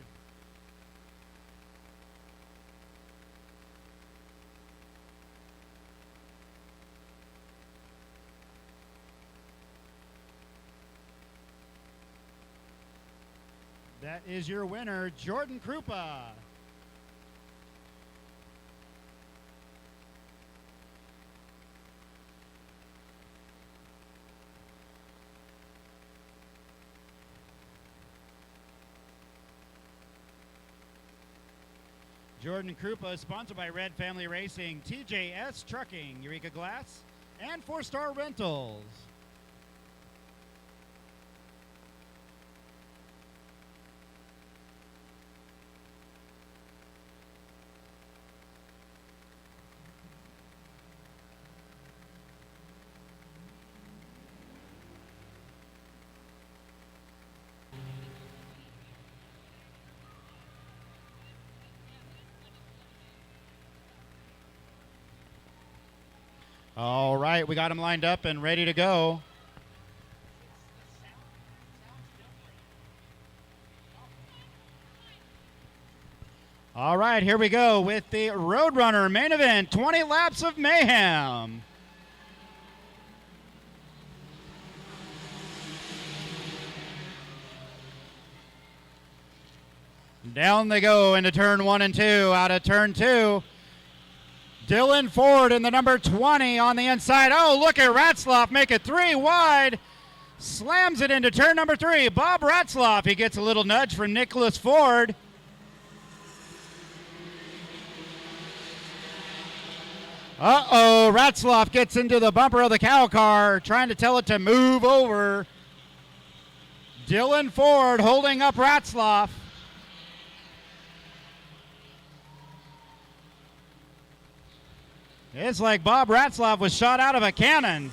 That is your winner, Jordan Krupa. Jordan Krupa is sponsored by Red Family Racing, TJS Trucking, Eureka Glass, and 4-Star Rentals. All right, we got them lined up and ready to go. All right, here we go with the Roadrunner main event, 20 laps of mayhem. Down they go into turn 1 and 2, out of turn 2. Dylan Ford in the number 20 on the inside. Oh, look at Ratzloff make it 3 wide. Slams it into turn number 3. Bob Ratzloff, he gets a little nudge from Nicholas Ford. Uh-oh, Ratzloff gets into the bumper of the cow car, trying to tell it to move over. Dylan Ford holding up Ratzloff. It's like Bob Ratzloff was shot out of a cannon.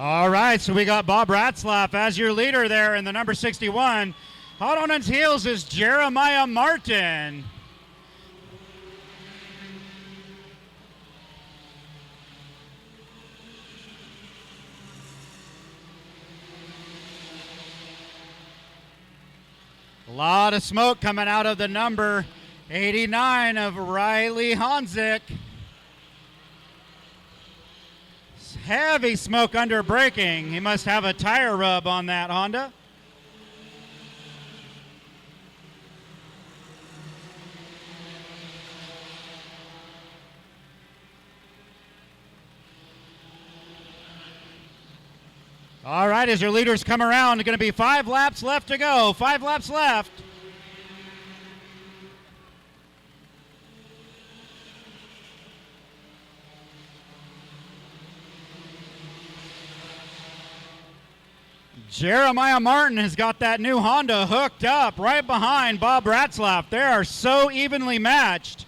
All right, so we got Bob Ratzlaff as your leader there in the number 61. Hot on his heels is Jeremiah Martin. A lot of smoke coming out of the number 89 of Riley Honzik. Heavy smoke under braking. He must have a tire rub on that Honda. All right, as your leaders come around, going to be 5 laps left to go. 5 laps left. Jeremiah Martin has got that new Honda hooked up right behind Bob Ratzlaff. They are so evenly matched.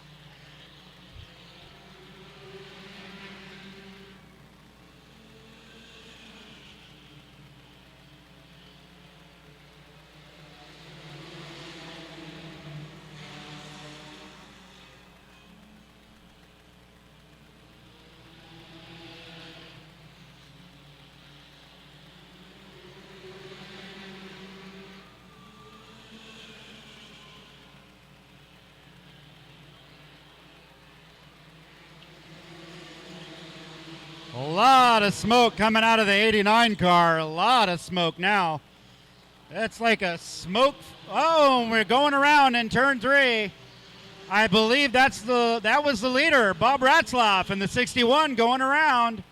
A lot of smoke coming out of the 89 car. A lot of smoke now. It's like a smoke. Oh, we're going around in turn 3. I believe that was the leader, Bob Ratzlaff, in the 61 going around.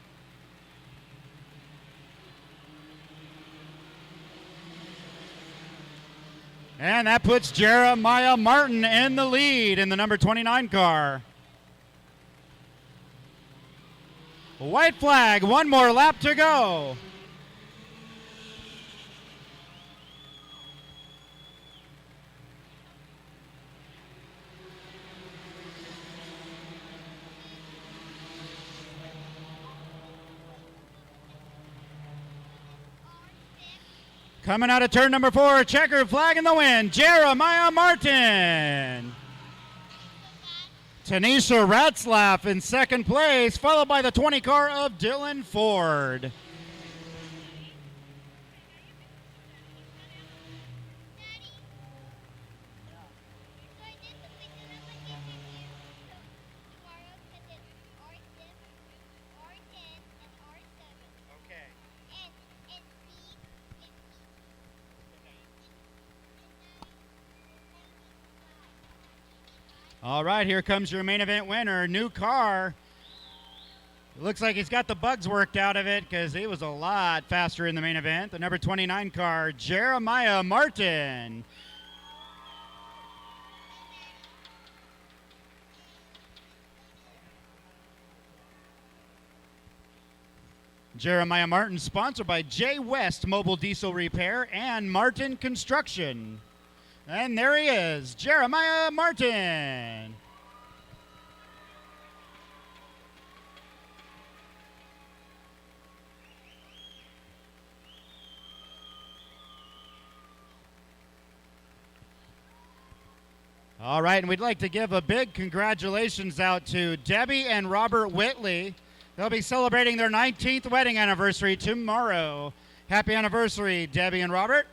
And that puts Jeremiah Martin in the lead in the number 29 car. White flag, 1 more lap to go. Coming out of turn number 4, checkered flag in the wind, Jeremiah Martin. Tanisha Ratzlaff in second place, followed by the 20 car of Dylan Ford. All right, here comes your main event winner. New car. It looks like he's got the bugs worked out of it because he was a lot faster in the main event. The number 29 car, Jeremiah Martin. Jeremiah Martin, sponsored by J West Mobile Diesel Repair and Martin Construction. And there he is, Jeremiah Martin. All right, and we'd like to give a big congratulations out to Debbie and Robert Whitley. They'll be celebrating their 19th wedding anniversary tomorrow. Happy anniversary, Debbie and Robert.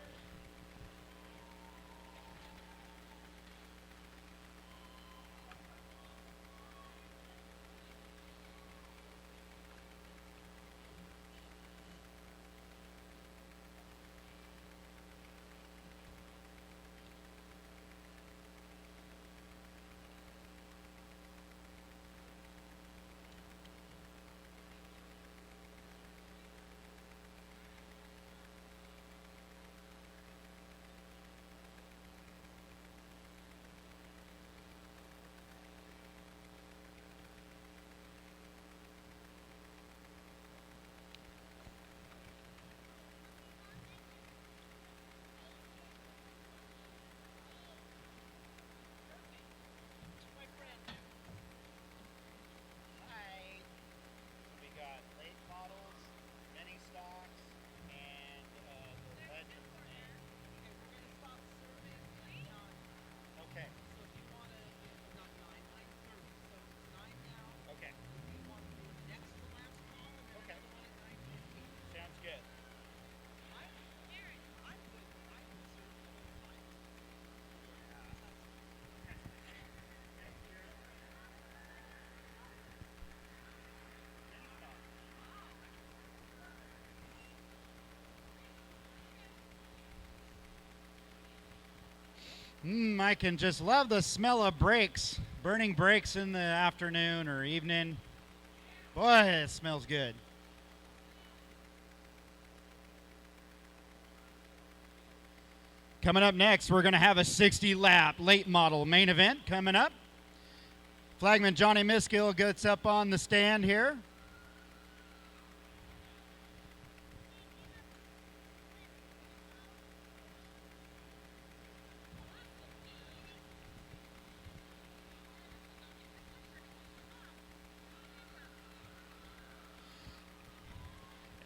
I can just love the smell of brakes, burning brakes in the afternoon or evening. Boy, it smells good. Coming up next, we're going to have a 60-lap late model main event coming up. Flagman Johnny Miskill gets up on the stand here.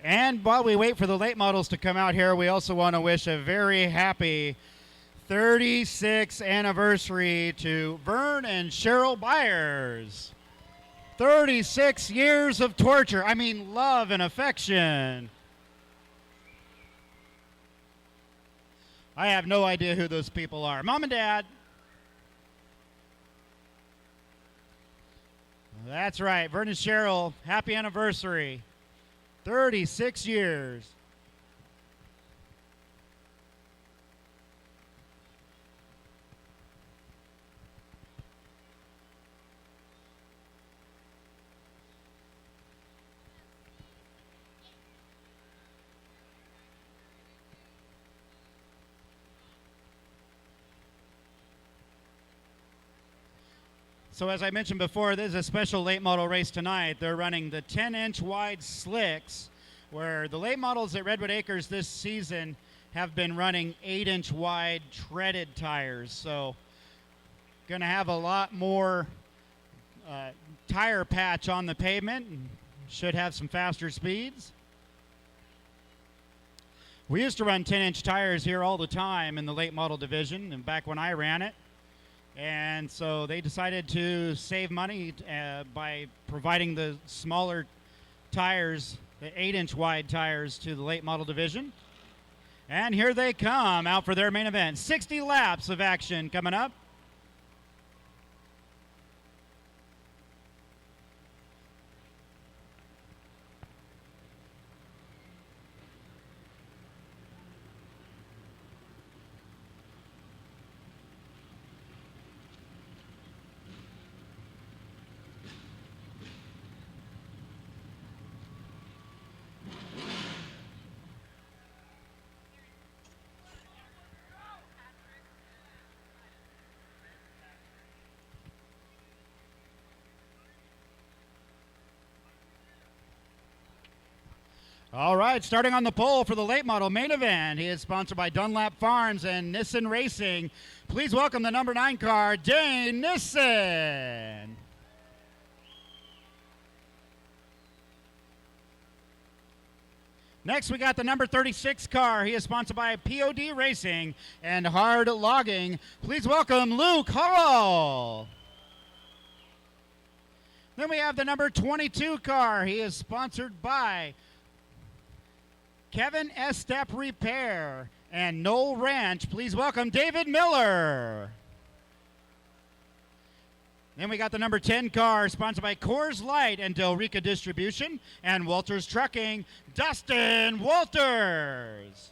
And while we wait for the late models to come out here, we also want to wish a very happy 36th anniversary to Vern and Cheryl Byers. 36 years of torture. I mean, love and affection. I have no idea who those people are. Mom and Dad. That's right. Vern and Cheryl, happy anniversary. 36 years. So as I mentioned before, this is a special late model race tonight. They're running the 10-inch wide slicks, where the late models at Redwood Acres this season have been running 8-inch wide treaded tires. So going to have a lot more tire patch on the pavement and should have some faster speeds. We used to run 10-inch tires here all the time in the late model division, and back when I ran it. And so they decided to save money by providing the smaller tires, the 8-inch wide tires, to the late model division. And here they come out for their main event. 60 laps of action coming up. All right, starting on the pole for the late model main event. He is sponsored by Dunlap Farms and Nissan Racing. Please welcome the number 9 car, Dane Nissen. Next, we got the number 36 car. He is sponsored by POD Racing and Hard Logging. Please welcome Luke Hall. Then we have the number 22 car. He is sponsored by Kevin Estep Repair and Knoll Ranch. Please welcome David Miller. Then we got the number 10 car, sponsored by Coors Light and Del Rica Distribution and Walters Trucking, Dustin Walters.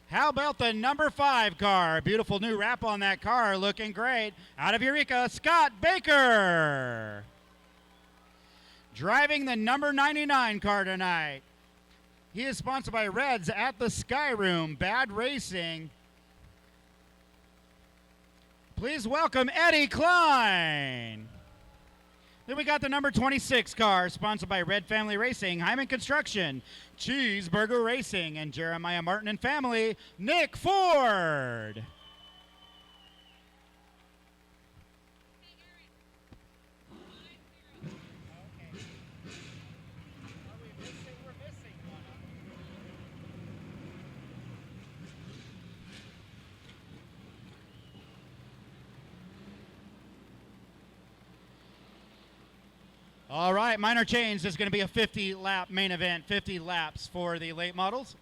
How about the number 5 car? Beautiful new wrap on that car, looking great. Out of Eureka, Scott Baker. Driving the number 99 car tonight. He is sponsored by Reds at the Sky Room, Bad Racing. Please welcome Eddie Klein. Then we got the number 26 car, sponsored by Red Family Racing, Hyman Construction, Cheeseburger Racing, and Jeremiah Martin and Family, Nick Ford. All right, minor change. This is going to be a 50-lap main event, 50 laps for the late models.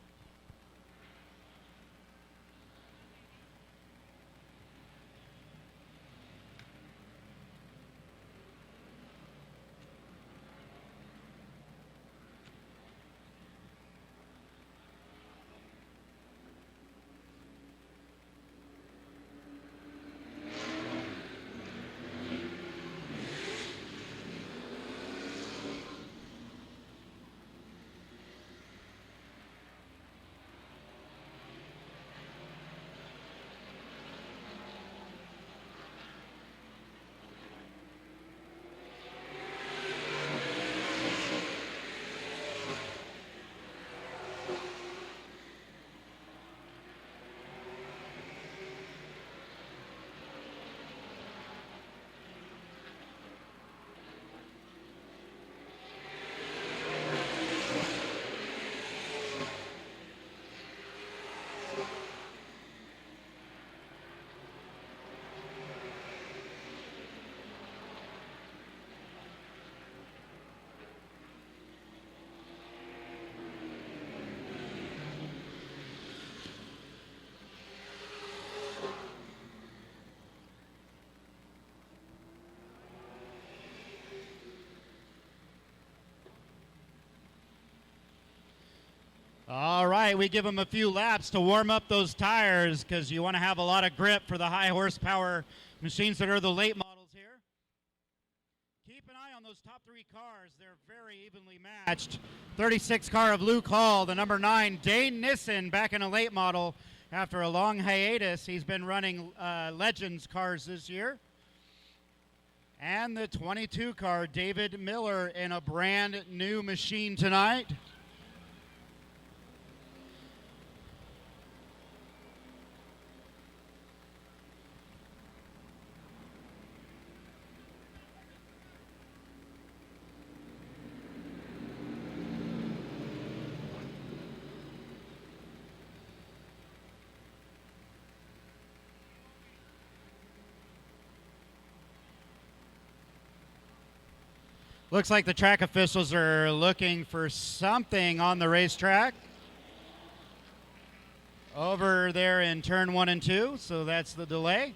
All right, we give them a few laps to warm up those tires because you want to have a lot of grip for the high horsepower machines that are the late models here. Keep an eye on those top three cars. They're very evenly matched. 36 car of Luke Hall, the number 9, Dane Nissen, back in a late model after a long hiatus. He's been running Legends cars this year. And the 22 car, David Miller, in a brand new machine tonight. Looks like the track officials are looking for something on the racetrack over there in turn 1 and 2, so that's the delay.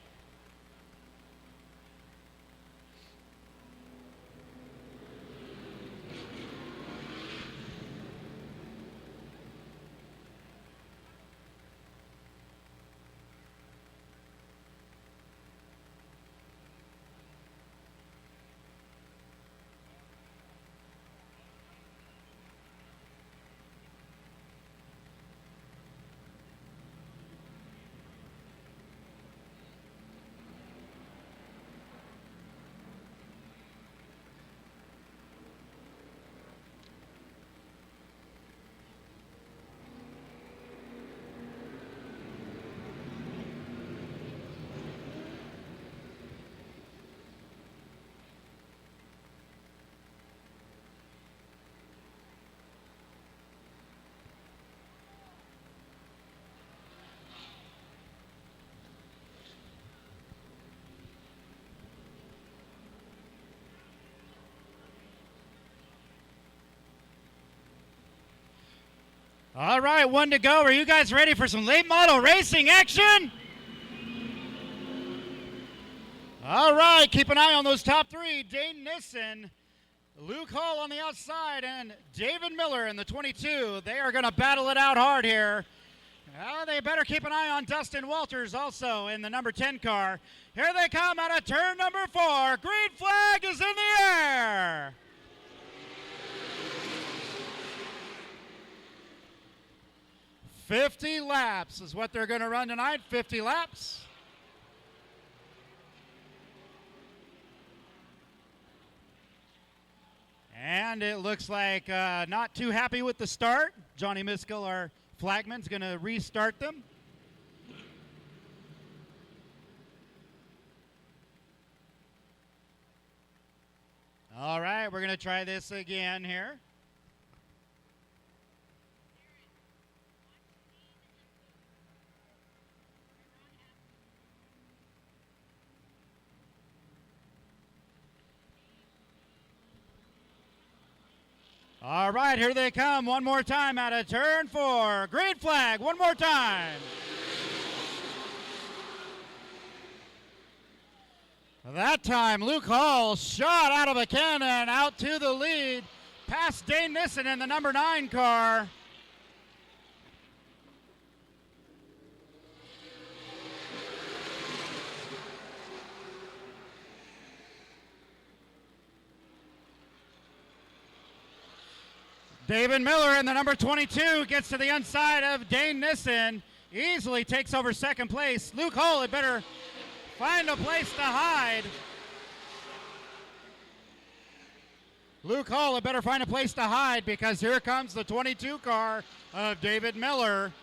All right, 1 to go. Are you guys ready for some late model racing action? All right, keep an eye on those top three. Dane Nissen, Luke Hall on the outside, and David Miller in the 22. They are going to battle it out hard here. They better keep an eye on Dustin Walters also in the number 10 car. Here they come out of turn number 4. Green flag is in the air. "50 laps is what they're going to run tonight, 50 laps. And it looks like not too happy with the start. Johnny Miskell, our flagman, is going to restart them. All right, we're going to try this again here. All right, here they come one more time out of turn 4. Green flag, one more time. That time, Luke Hall shot out of a cannon out to the lead, past Dane Nissen in the number 9 car. David Miller in the number 22 gets to the inside of Dane Nissen, easily takes over second place. Luke Hall had better find a place to hide. Luke Hall had better find a place to hide because here comes the 22 car of David Miller.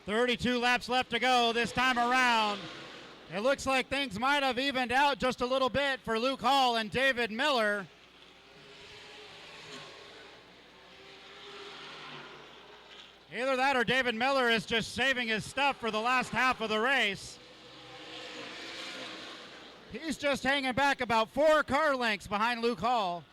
32 laps left to go this time around. It looks like things might have evened out just a little bit for Luke Hall and David Miller. Either that or David Miller is just saving his stuff for the last half of the race. He's just hanging back about 4 car lengths behind Luke Hall.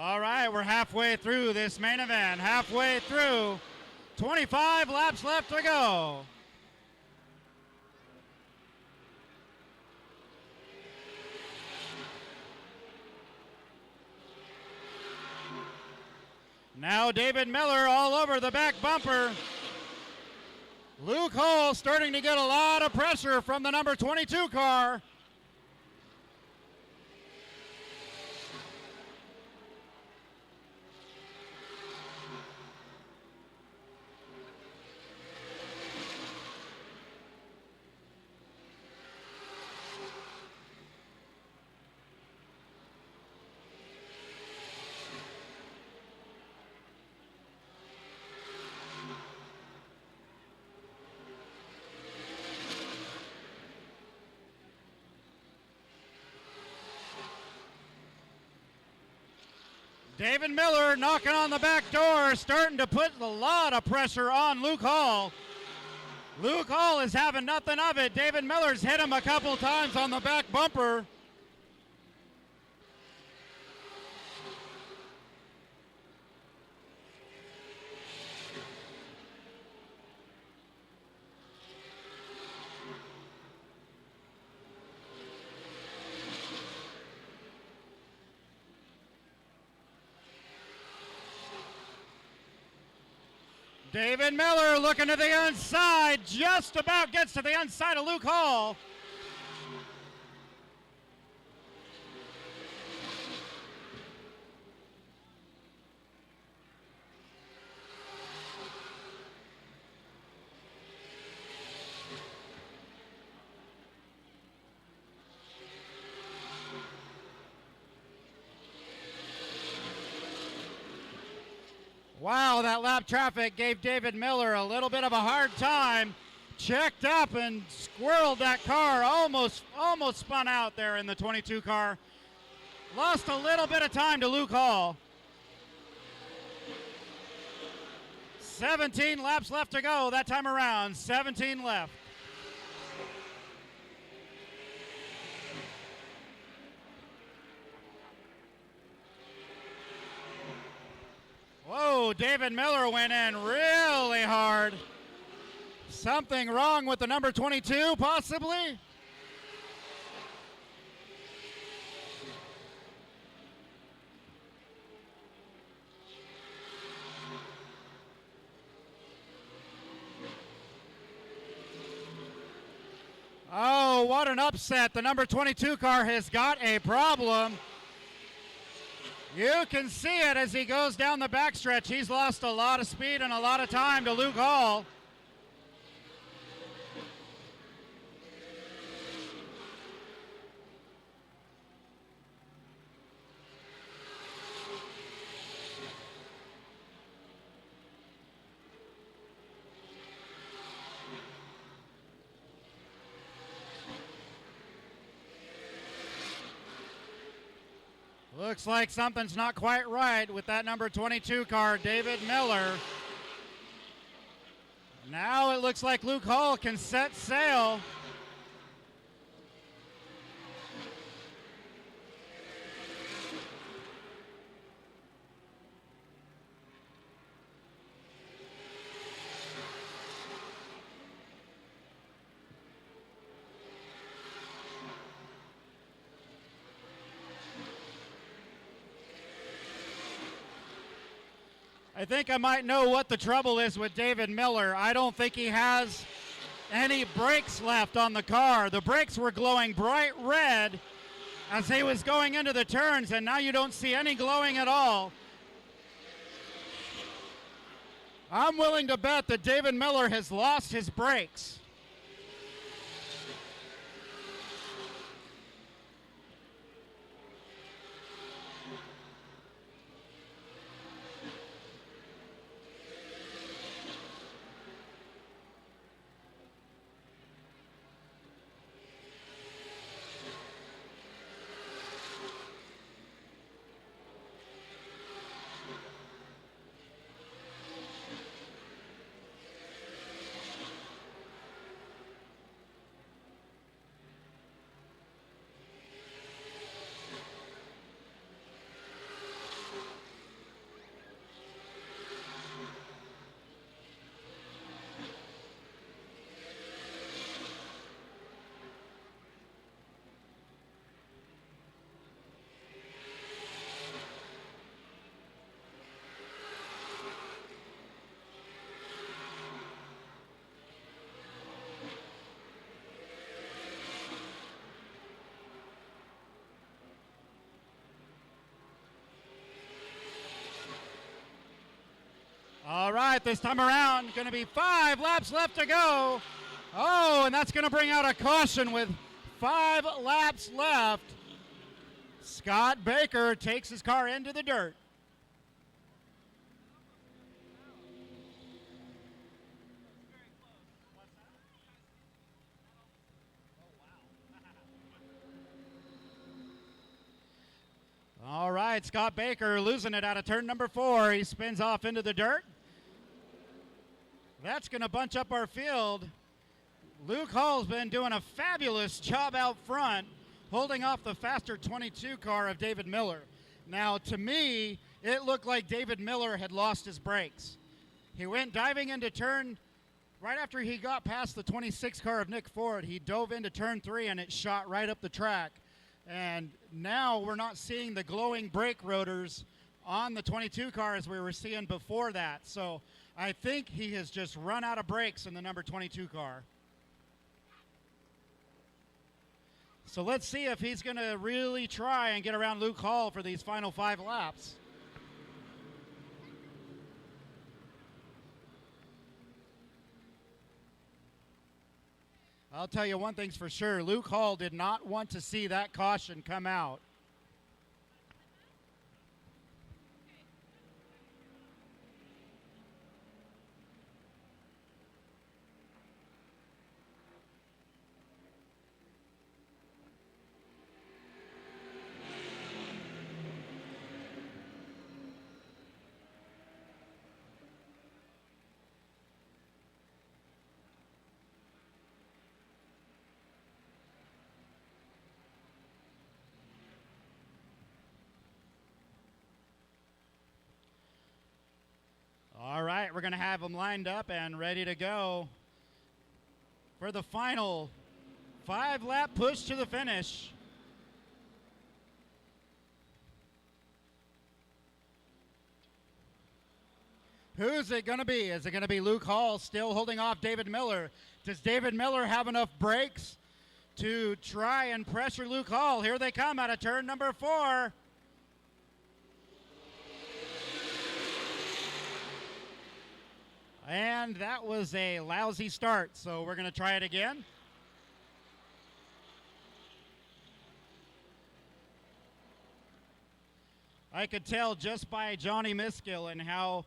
All right, we're halfway through this main event. Halfway through. 25 laps left to go. Now David Miller all over the back bumper. Luke Hall starting to get a lot of pressure from the number 22 car. David Miller knocking on the back door, starting to put a lot of pressure on Luke Hall. Luke Hall is having nothing of it. David Miller's hit him a couple times on the back bumper. David Miller looking to the inside, just about gets to the inside of Luke Hall. Wow, that lap traffic gave David Miller a little bit of a hard time. Checked up and squirreled that car, almost spun out there in the 22 car. Lost a little bit of time to Luke Hall. 17 laps left to go that time around, 17 left. Whoa, David Miller went in really hard. Something wrong with the number 22, possibly? Oh, what an upset. The number 22 car has got a problem. You can see it as he goes down the backstretch. He's lost a lot of speed and a lot of time to Luke Hall. Looks like something's not quite right with that number 22 car, David Miller. Now it looks like Luke Hall can set sail. I think I might know what the trouble is with David Miller. I don't think he has any brakes left on the car. The brakes were glowing bright red as he was going into the turns, and now you don't see any glowing at all. I'm willing to bet that David Miller has lost his brakes. All right, this time around, going to be 5 laps left to go. Oh, and that's going to bring out a caution with 5 laps left. Scott Baker takes his car into the dirt. All right, Scott Baker losing it out of turn number 4. He spins off into the dirt. That's going to bunch up our field. Luke Hall's been doing a fabulous job out front, holding off the faster 22 car of David Miller. Now, to me, it looked like David Miller had lost his brakes. He went diving into turn, right after he got past the 26 car of Nick Ford, he dove into turn 3 and it shot right up the track. And now we're not seeing the glowing brake rotors on the 22 car as we were seeing before that. So I think he has just run out of brakes in the number 22 car. So let's see if he's going to really try and get around Luke Hall for these final 5 laps. I'll tell you one thing's for sure. Luke Hall did not want to see that caution come out. All right, we're going to have them lined up and ready to go for the final 5-lap push to the finish. Who's it going to be? Is it going to be Luke Hall still holding off David Miller? Does David Miller have enough brakes to try and pressure Luke Hall? Here they come out of turn number 4. And that was a lousy start, so we're going to try it again. I could tell just by Johnny Miskill and how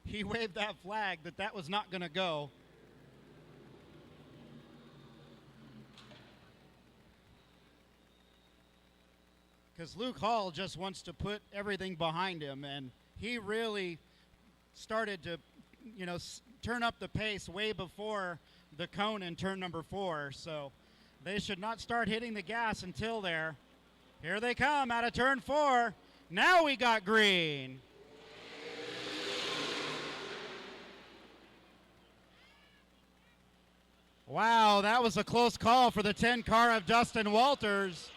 he waved that flag that that was not going to go. because Luke Hall just wants to put everything behind him, and he really started to, turn up the pace way before the cone in turn number 4. So they should not start hitting the gas until there. Here they come out of turn 4. Now we got green. Wow, that was a close call for the 10 car of Dustin Walters.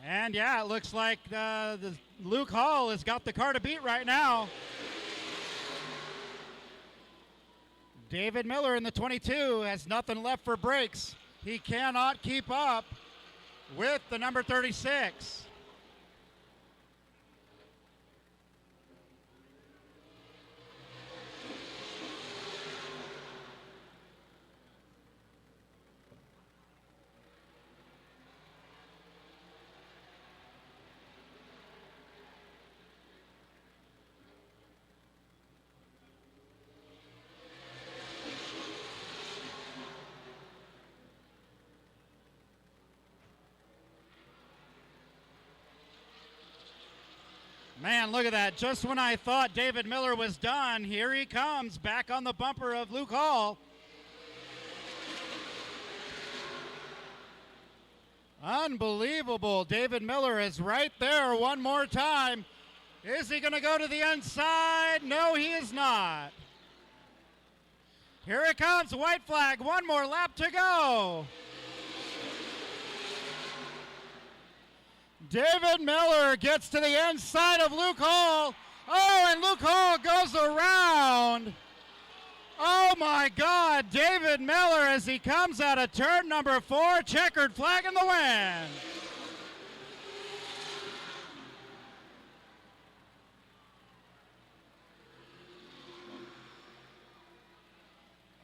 And yeah, it looks like the Luke Hall has got the car to beat right now. David Miller in the 22 has nothing left for brakes. He cannot keep up with the number 36. Man, look at that. Just when I thought David Miller was done, here he comes back on the bumper of Luke Hall. Unbelievable. David Miller is right there one more time. Is he going to go to the inside? No, he is not. Here it comes. White flag. One more lap to go. David Miller gets to the inside of Luke Hall. Oh, and Luke Hall goes around. Oh, my God. David Miller as he comes out of turn number 4. Checkered flag in the wind.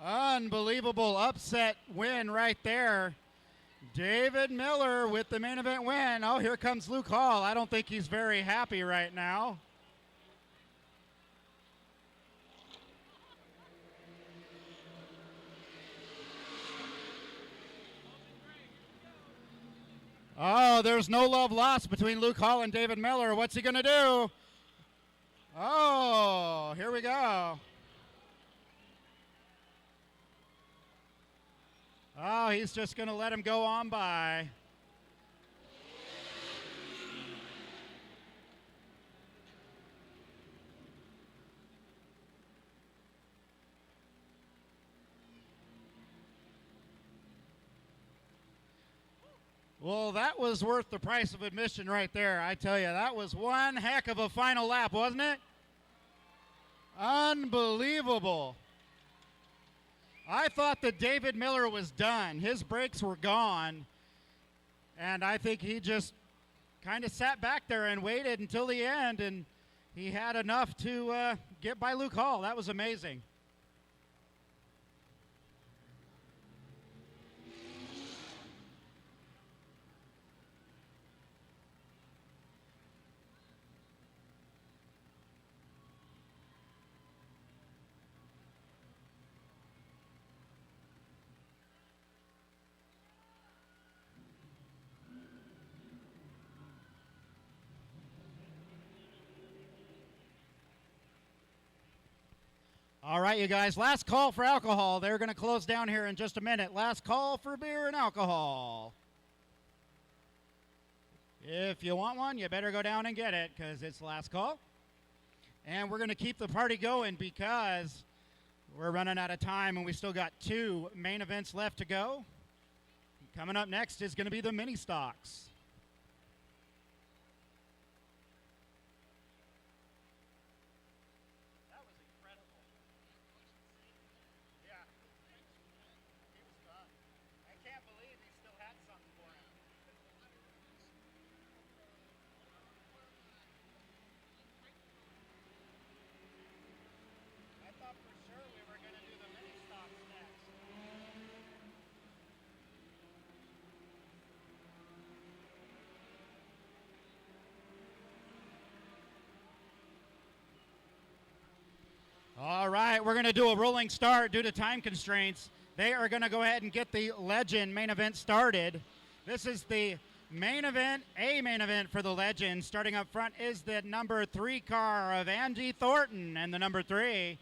Unbelievable upset win right there. David Miller with the main event win. Oh, here comes Luke Hall. I don't think he's very happy right now. Oh, there's no love lost between Luke Hall and David Miller. What's he going to do? Oh, here we go. Oh, he's just going to let him go on by. Well, that was worth the price of admission right there. I tell you, that was one heck of a final lap, wasn't it? Unbelievable. I thought that David Miller was done. His brakes were gone. And I think he just kind of sat back there and waited until the end, and he had enough to get by Luke Hall. That was amazing. All right, you guys, last call for alcohol. They're going to close down here in just a minute. Last call for beer and alcohol. If you want one, you better go down and get it because it's last call. And we're going to keep the party going because we're running out of time and we still got 2 main events left to go. Coming up next is going to be the mini stocks. All right, we're going to do a rolling start due to time constraints. They are going to go ahead and get the Legend main event started. This is the main event, a main event for the Legends. Starting up front is the number 3 car of Andy Thornton and the number 3.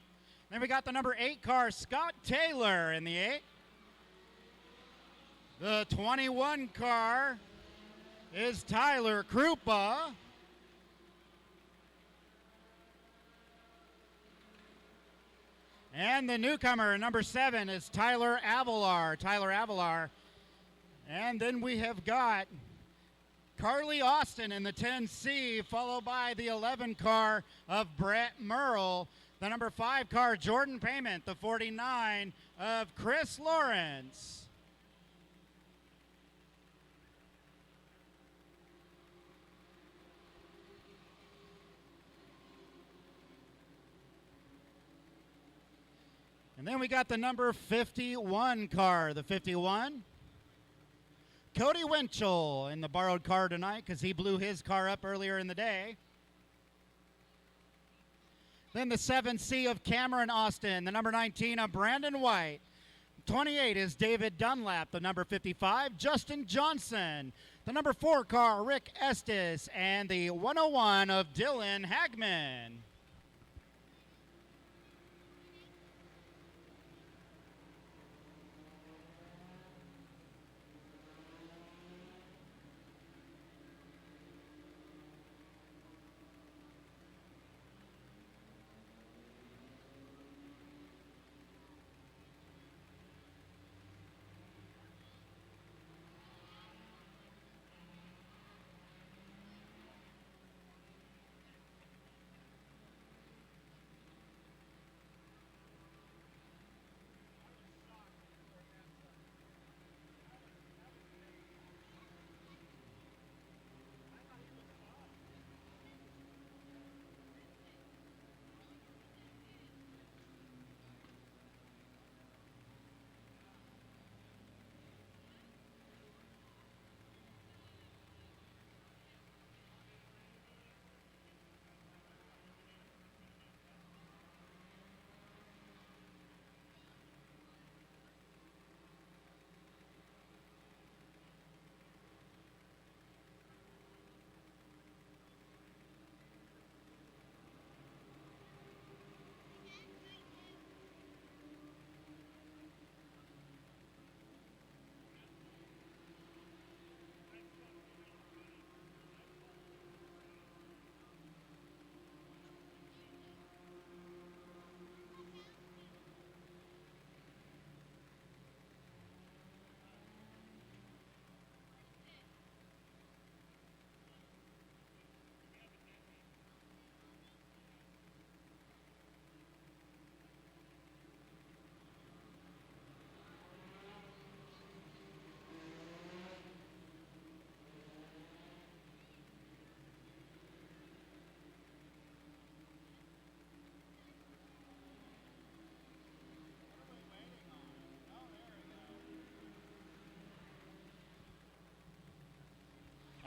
Then we got the number 8 car, Scott Taylor in the 8. The 21 car is Tyler Krupa. And the newcomer, number 7, is Tyler Avalar. And then we have got Carly Austin in the 10C, followed by the 11 car of Brett Merle. The number 5 car, Jordan Payment. The 49 of Chris Lawrence. And then we got the number 51 car, the 51. Cody Winchell in the borrowed car tonight because he blew his car up earlier in the day. Then the 7C of Cameron Austin, the number 19 of Brandon White. 28 is David Dunlap, the number 55, Justin Johnson. The number 4 car, Rick Estes, and the 101 of Dylan Hagman.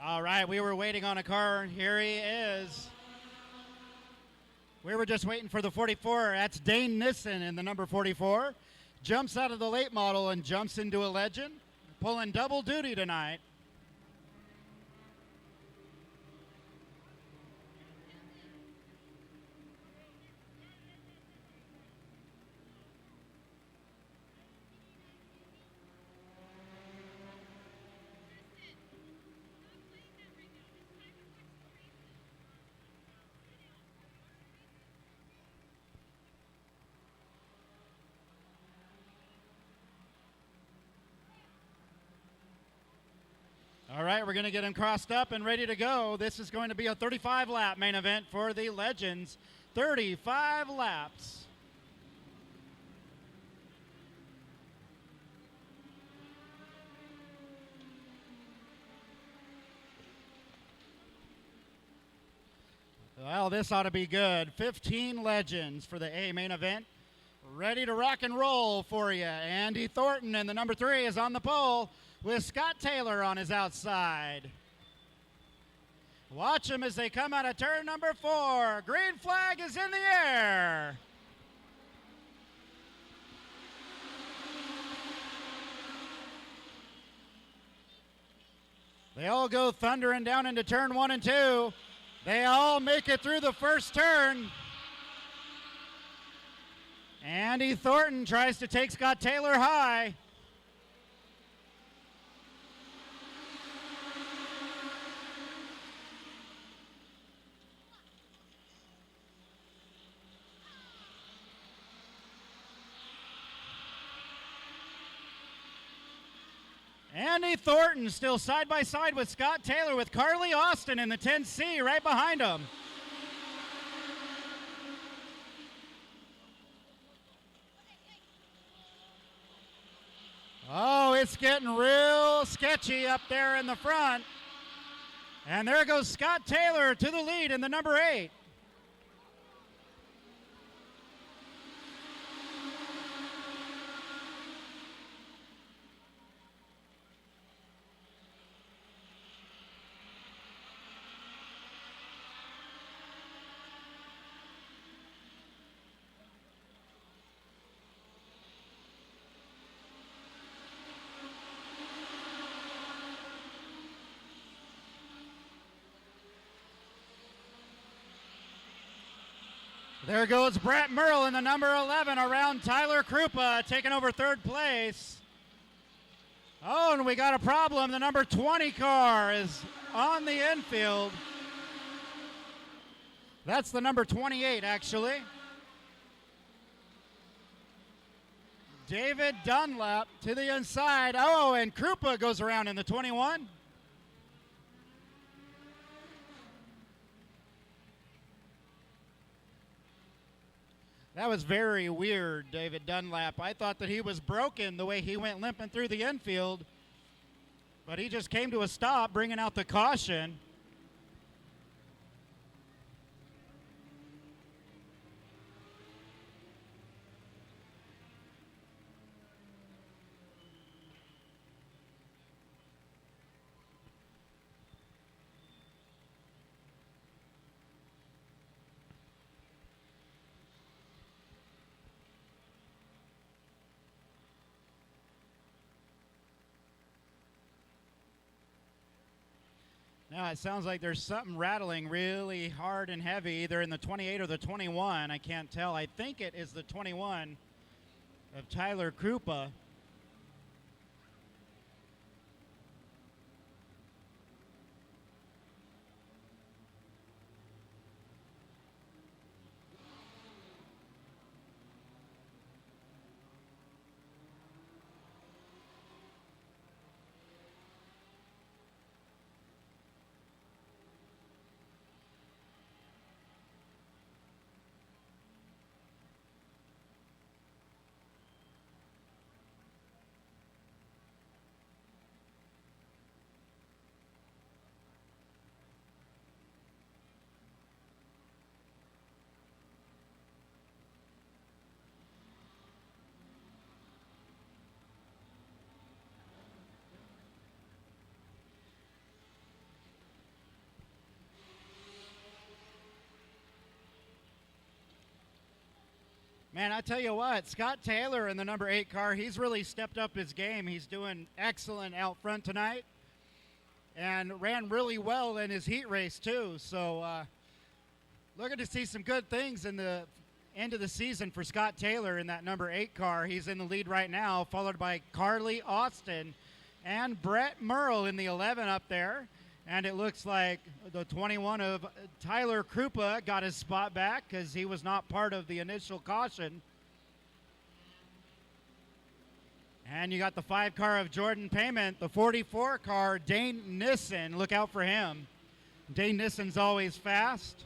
All right, we were waiting on a car. Here he is. We were just waiting for the 44. That's Dane Nissen in the number 44. Jumps out of the late model and jumps into a Legend. Pulling double duty tonight. All right, we're going to get him crossed up and ready to go. This is going to be a 35-lap main event for the Legends. 35 laps. Well, this ought to be good. 15 Legends for the A main event. Ready to rock and roll for you. Andy Thornton and the number 3 is on the pole with Scott Taylor on his outside. Watch them as they come out of turn number 4. Green flag is in the air. They all go thundering down into turn 1 and 2. They all make it through the first turn. Andy Thornton tries to take Scott Taylor high. Andy Thornton still side by side with Scott Taylor, with Carly Austin in the 10C right behind him. Oh, it's getting real sketchy up there in the front. And there goes Scott Taylor to the lead in the number 8. There goes Brett Merle in the number 11 around Tyler Krupa, taking over third place. Oh, and we got a problem. The number 20 car is on the infield. That's the number 28, actually. David Dunlap to the inside. Oh, and Krupa goes around in the 21. That was very weird, David Dunlap. I thought that he was broken the way he went limping through the infield. But he just came to a stop, bringing out the caution. Now it sounds like there's something rattling really hard and heavy, either in the 28 or the 21. I can't tell. I think it is the 21 of Tyler Krupa. Man, I tell you what, Scott Taylor in the number 8 car, he's really stepped up his game. He's doing excellent out front tonight and ran really well in his heat race too. So looking to see some good things in the end of the season for Scott Taylor in that number 8 car. He's in the lead right now, followed by Carly Austin and Brett Merle in the 11 up there. And it looks like the 21 of Tyler Krupa got his spot back because he was not part of the initial caution. And you got the 5 car of Jordan Payment, the 44 car, Dane Nissen. Look out for him. Dane Nissen's always fast.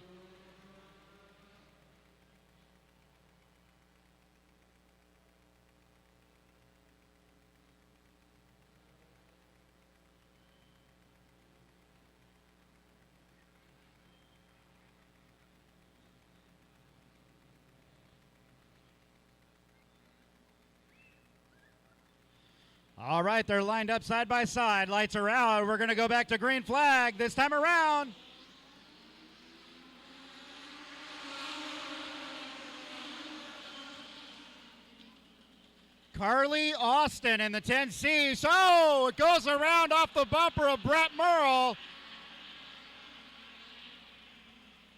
All right, they're lined up side by side. Lights are out. We're going to go back to green flag this time around. Carly Austin in the 10C. So it goes around off the bumper of Brett Merle.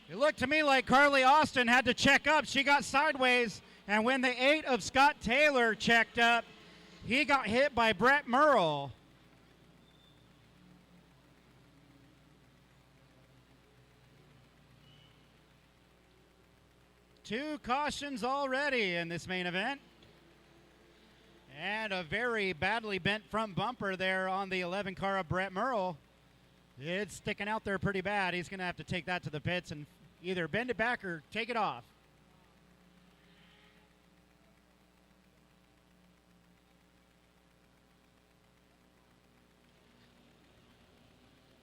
It looked to me like Carly Austin had to check up. She got sideways, and when the 8 of Scott Taylor checked up, he got hit by Brett Merle. Two cautions already in this main event. And a very badly bent front bumper there on the 11 car of Brett Merle. It's sticking out there pretty bad. He's going to have to take that to the pits and either bend it back or take it off.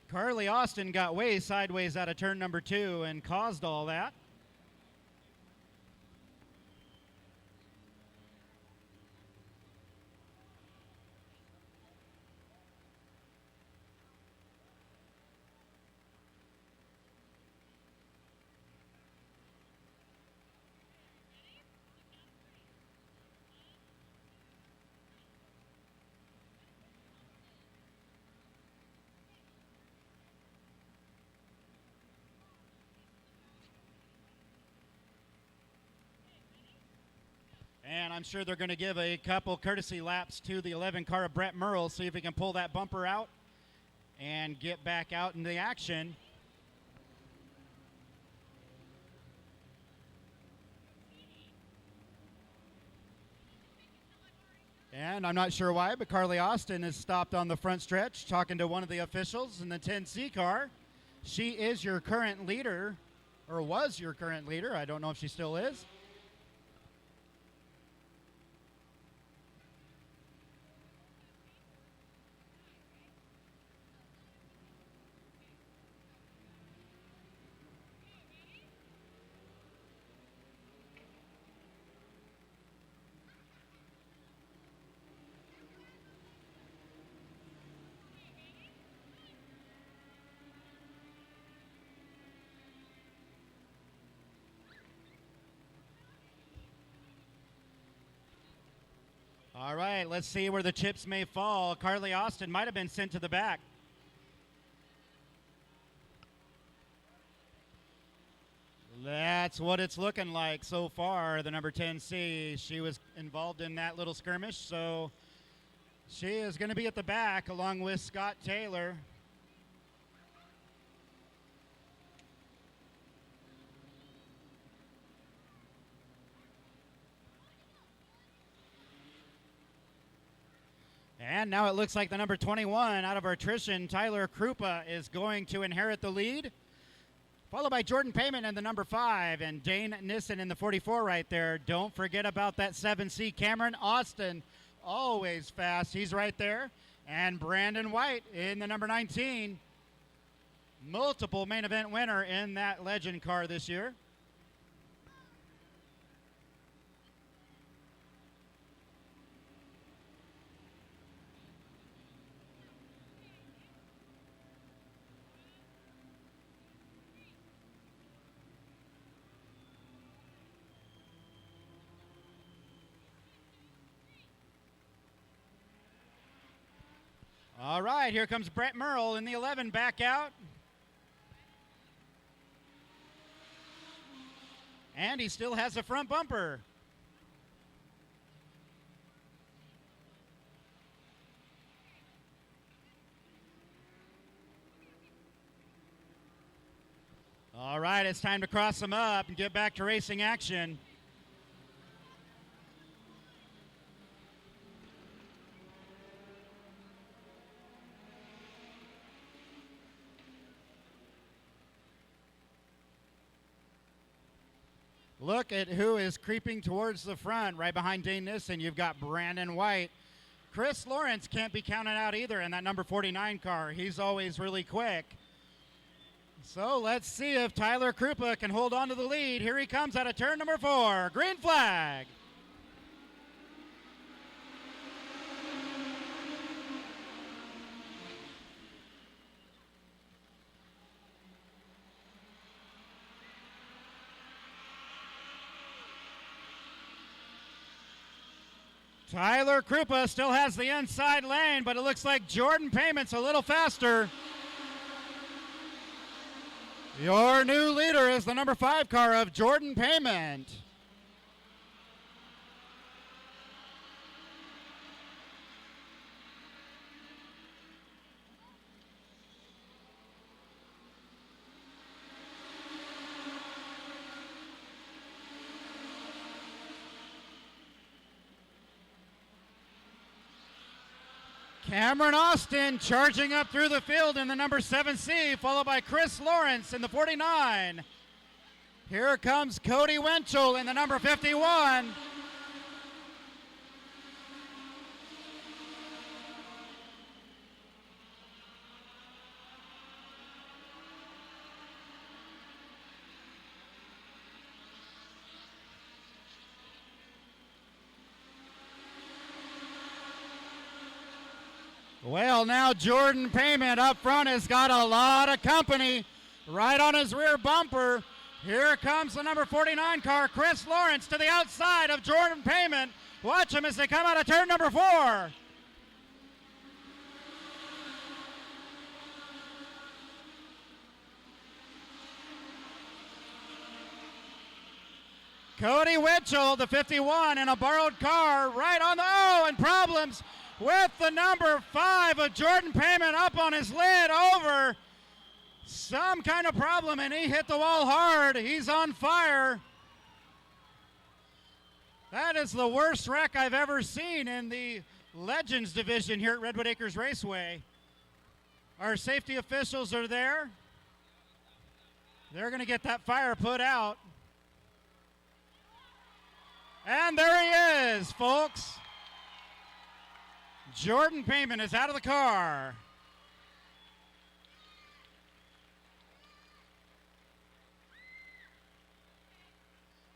Carly Austin got way sideways out of turn number 2 and caused all that. And I'm sure they're going to give a couple courtesy laps to the 11 car of Brett Merle, see if he can pull that bumper out and get back out in the action. And I'm not sure why, but Carly Austin is stopped on the front stretch talking to one of the officials in the 10C car. She is your current leader, or was your current leader. I don't know if she still is. All right, let's see where the chips may fall. Carly Austin might have been sent to the back. That's what it's looking like so far, the number 10C. She was involved in that little skirmish, so she is going to be at the back along with Scott Taylor. And now it looks like the number 21 out of our attrition, Tyler Krupa, is going to inherit the lead. Followed by Jordan Payment in the number 5 and Dane Nissen in the 44 right there. Don't forget about that 7C. Cameron Austin, always fast. He's right there. And Brandon White in the number 19. Multiple main event winner in that Legend car this year. All right, here comes Brett Merle in the 11 back out. And he still has a front bumper. All right, it's time to cross them up and get back to racing action. Look at who is creeping towards the front. Right behind Dane Nissen, you've got Brandon White. Chris Lawrence can't be counted out either in that number 49 car. He's always really quick. So let's see if Tyler Krupa can hold on to the lead. Here he comes out of turn number 4. Green flag. Tyler Krupa still has the inside lane, but it looks like Jordan Payment's a little faster. Your new leader is the number 5 car of Jordan Payment. Cameron Austin charging up through the field in the number 7C, followed by Chris Lawrence in the 49. Here comes Cody Winchell in the number 51. Well, now Jordan Payment up front has got a lot of company right on his rear bumper. Here comes the number 49 car, Chris Lawrence, to the outside of Jordan Payment. Watch him as they come out of turn number 4. Cody Winchell, the 51, in a borrowed car, right on the, and problems with the number 5 of Jordan Payment up on his lid over. Some kind of problem, and he hit the wall hard. He's on fire. That is the worst wreck I've ever seen in the Legends division here at Redwood Acres Raceway. Our safety officials are there. They're going to get that fire put out. And there he is, folks. Jordan Payment is out of the car.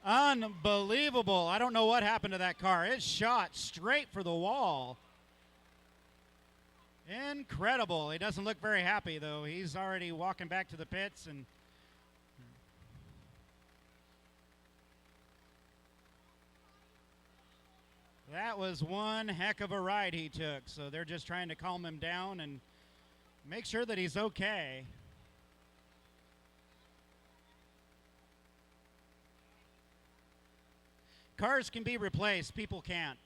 Unbelievable. I don't know what happened to that car. It shot straight for the wall. Incredible. He doesn't look very happy, though. He's already walking back to the pits. And that was one heck of a ride he took. So they're just trying to calm him down and make sure that he's okay. Cars can be replaced, people can't.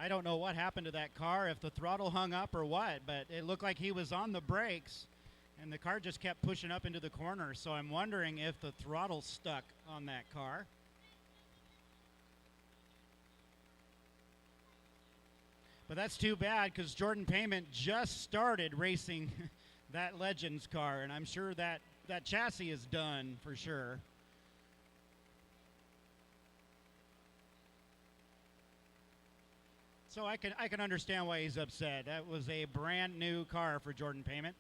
I don't know what happened to that car, if the throttle hung up or what, but it looked like he was on the brakes and the car just kept pushing up into the corner. So I'm wondering if the throttle stuck on that car. But that's too bad, because Jordan Payment just started racing that Legends car, and I'm sure that chassis is done for sure. So I can understand why he's upset. That was a brand new car for Jordan Payment.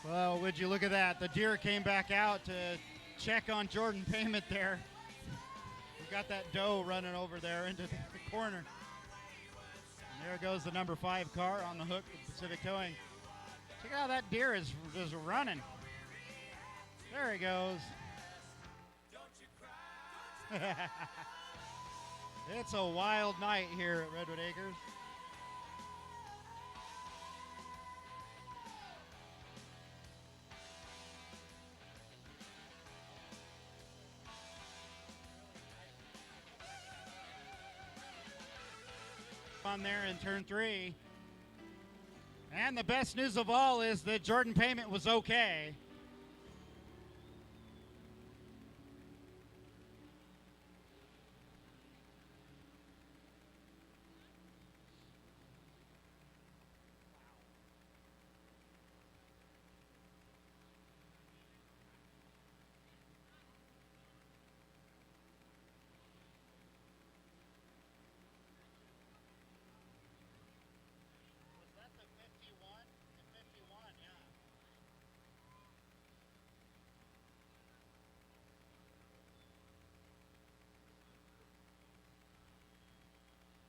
Well, would you look at that? The deer came back out to check on Jordan Payment there. We got that doe running over there into the corner. And there goes the number 5 car on the hook with Pacific Towing. Check out how that deer is just running. There he goes. It's a wild night here at Redwood Acres. On there in turn 3. And the best news of all is that Jordan Payment was okay.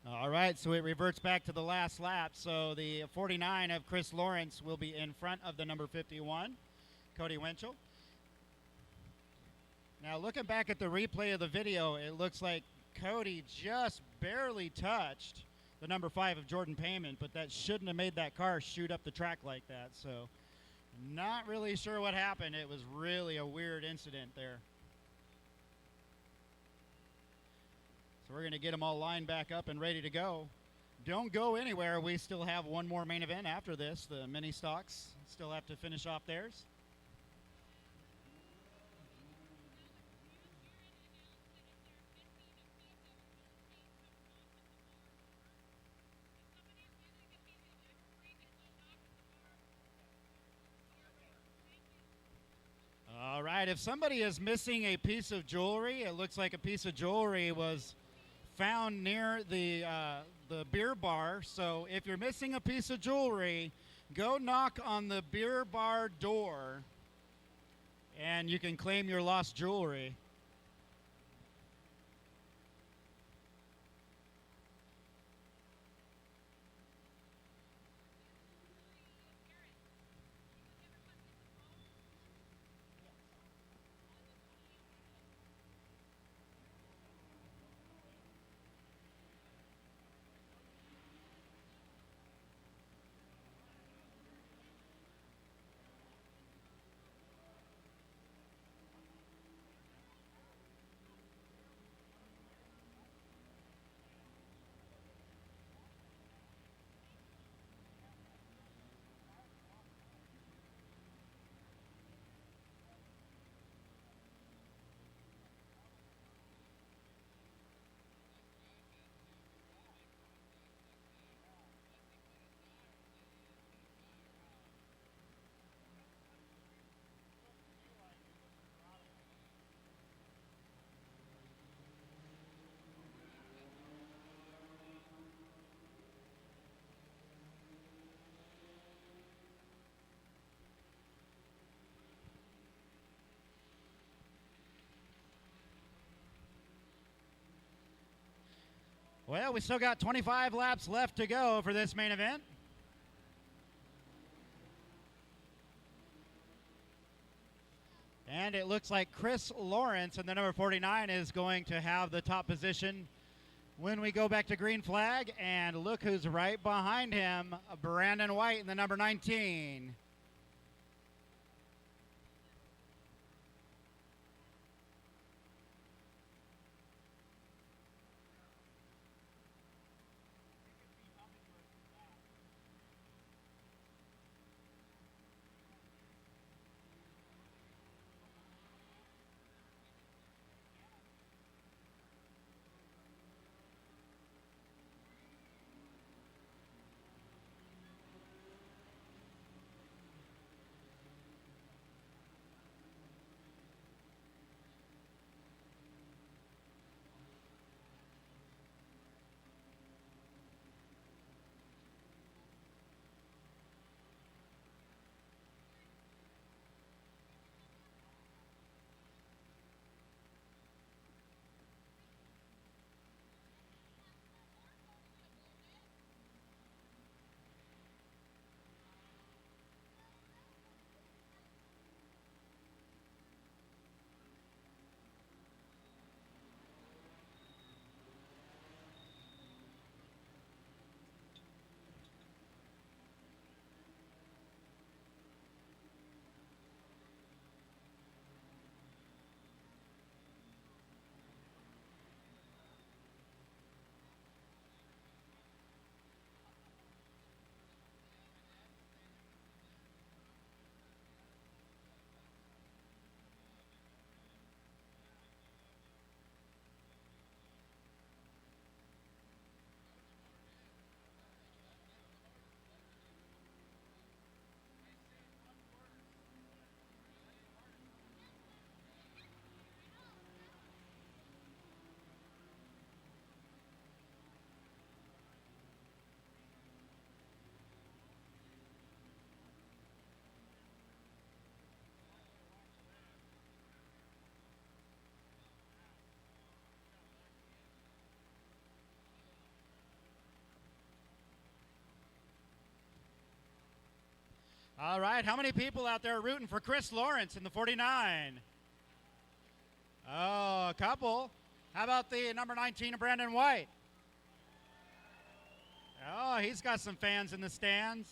All right, so it reverts back to the last lap. So the 49 of Chris Lawrence will be in front of the number 51, Cody Winchell. Now, looking back at the replay of the video, it looks like Cody just barely touched the number 5 of Jordan Payment, but that shouldn't have made that car shoot up the track like that. So not really sure what happened. It was really a weird incident there. So we're going to get them all lined back up and ready to go. Don't go anywhere. We still have one more main event after this. The mini stocks still have to finish off theirs. All right, if somebody is missing a piece of jewelry, it looks like a piece of jewelry was found near the beer bar. So if you're missing a piece of jewelry, go knock on the beer bar door and you can claim your lost jewelry. Well, we still got 25 laps left to go for this main event. And it looks like Chris Lawrence in the number 49 is going to have the top position when we go back to green flag. And look who's right behind him, Brandon White in the number 19. All right, how many people out there are rooting for Chris Lawrence in the 49? Oh, a couple. How about the number 19, Brandon White? Oh, he's got some fans in the stands.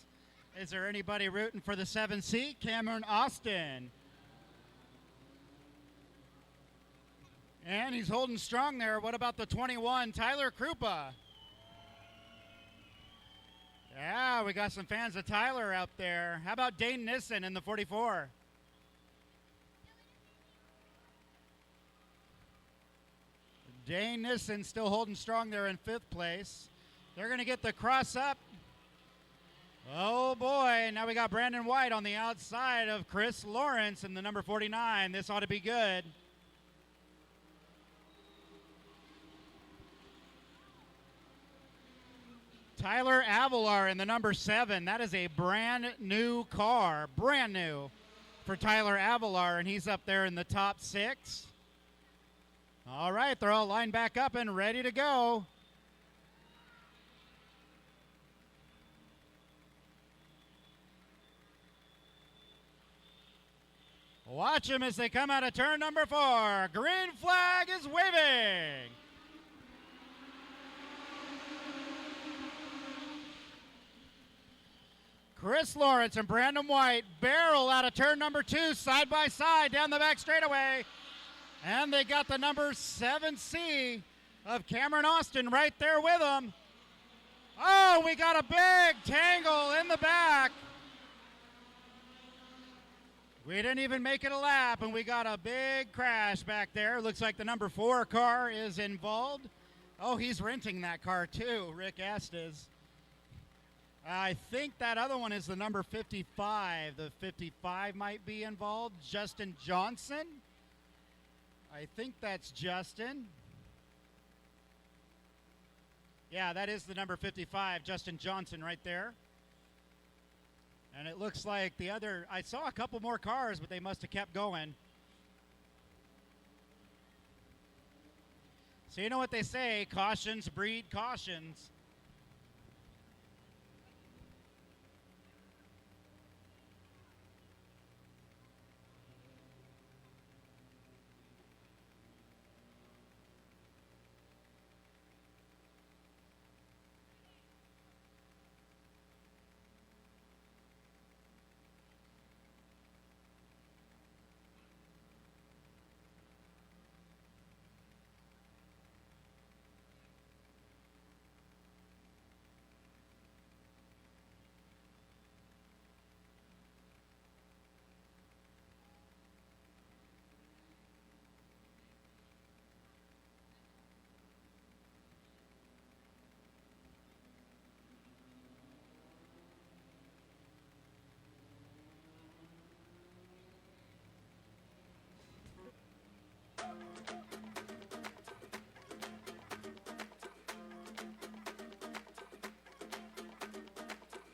Is there anybody rooting for the 7C, Cameron Austin? And he's holding strong there. What about the 21, Tyler Krupa? Yeah, we got some fans of Tyler out there. How about Dane Nissen in the 44? Dane Nissen still holding strong there in 5th place. They're going to get the cross up. Oh boy, now we got Brandon White on the outside of Chris Lawrence in the number 49. This ought to be good. Tyler Avalar in the number 7. That is a brand new car. Brand new for Tyler Avalar, and he's up there in the top 6. All right, they're all lined back up and ready to go. Watch them as they come out of turn number 4. Green flag is waving. Chris Lawrence and Brandon White barrel out of turn number 2, side by side down the back straightaway. And they got the number 7C of Cameron Austin right there with them. Oh, we got a big tangle in the back. We didn't even make it a lap, and we got a big crash back there. Looks like the number 4 car is involved. Oh, he's renting that car too, Rick Estes. I think that other one is the number 55. The 55 might be involved. Justin Johnson. I think that's Justin. Yeah, that is the number 55, Justin Johnson right there. And it looks like the other, I saw a couple more cars, but they must have kept going. So you know what they say, cautions breed cautions.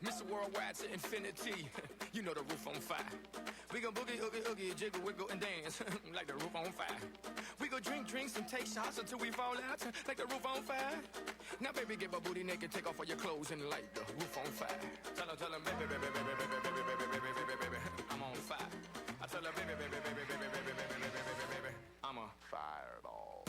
Mr. Worldwide to infinity, you know the roof on fire. We gon' boogie, oogie, oogie, jiggle, wiggle, and dance like the roof on fire. We go drink drinks and take shots until we fall out like the roof on fire. Now, baby, get my booty naked, take off all your clothes and light the roof on fire. Tell her, baby, baby, baby, baby, baby, baby, baby, baby, baby, baby, I'm on fire. I tell her, baby, baby, baby, baby, baby, baby, baby, baby, baby, I'm a fireball.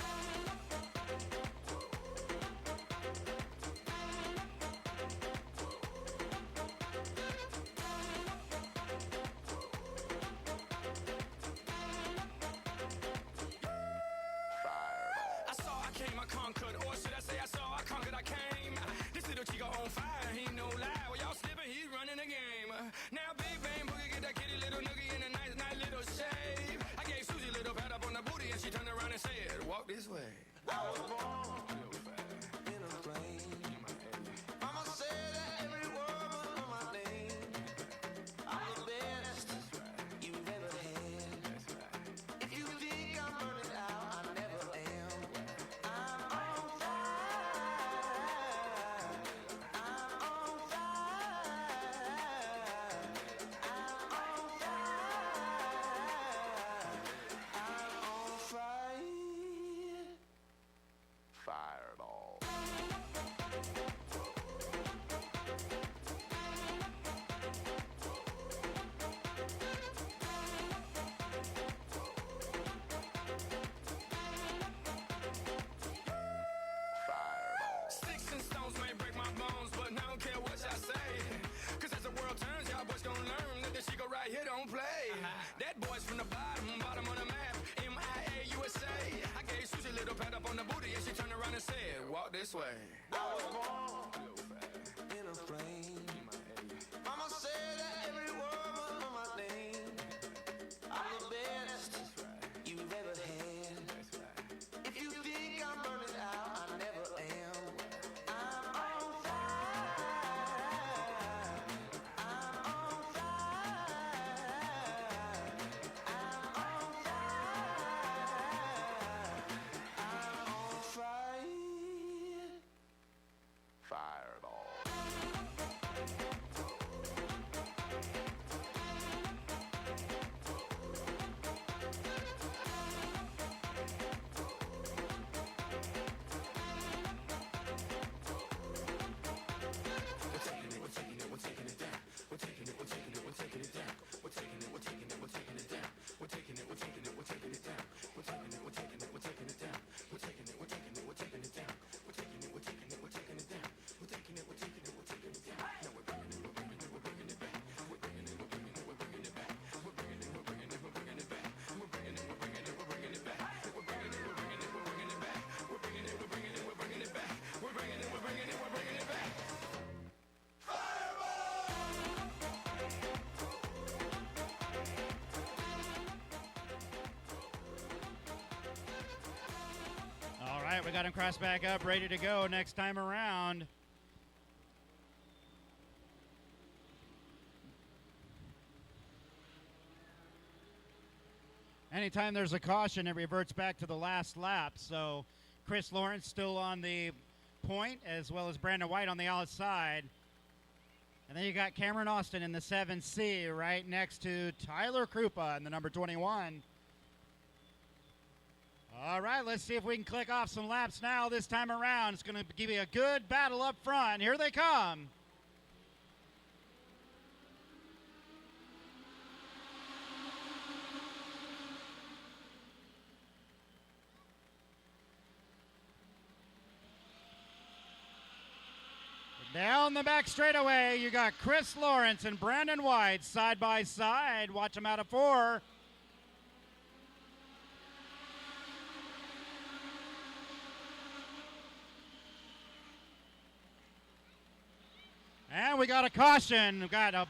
I conquered, or should I say I saw, I conquered, I came. This little chico on fire, he no lie. Well, y'all slipping, he's running the game. us from the bottom of the map. MIA USA. I gave Susie a little pat up on the booty and she turned around and said, walk this way. I was born in a frame. Mama said that every word was my name. I'm the best you've ever had. If you think I'm burning out, I never am. I'm on fire. I'm on fire. I'm on fire. I'm on fire. Fireball. All right, we got him crossed back up, ready to go next time around. Anytime there's a caution, it reverts back to the last lap. So Chris Lawrence still on the point, as well as Brandon White on the outside. And then you got Cameron Austin in the 7C right next to Tyler Krupa in the number 21. All right, let's see if we can click off some laps now this time around. It's going to give you a good battle up front. Here they come. Down the back straightaway, you got Chris Lawrence and Brandon White side by side. Watch them out of 4. And we got a caution. We got a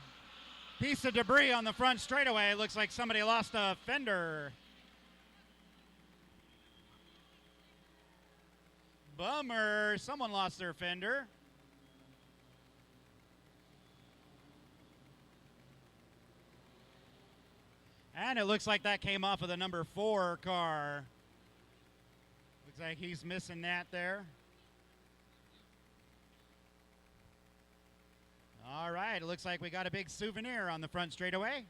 piece of debris on the front straightaway. Looks like somebody lost a fender. Bummer. Someone lost their fender. And it looks like that came off of the number 4 car. Looks like he's missing that there. All right, it looks like we got a big souvenir on the front straightaway.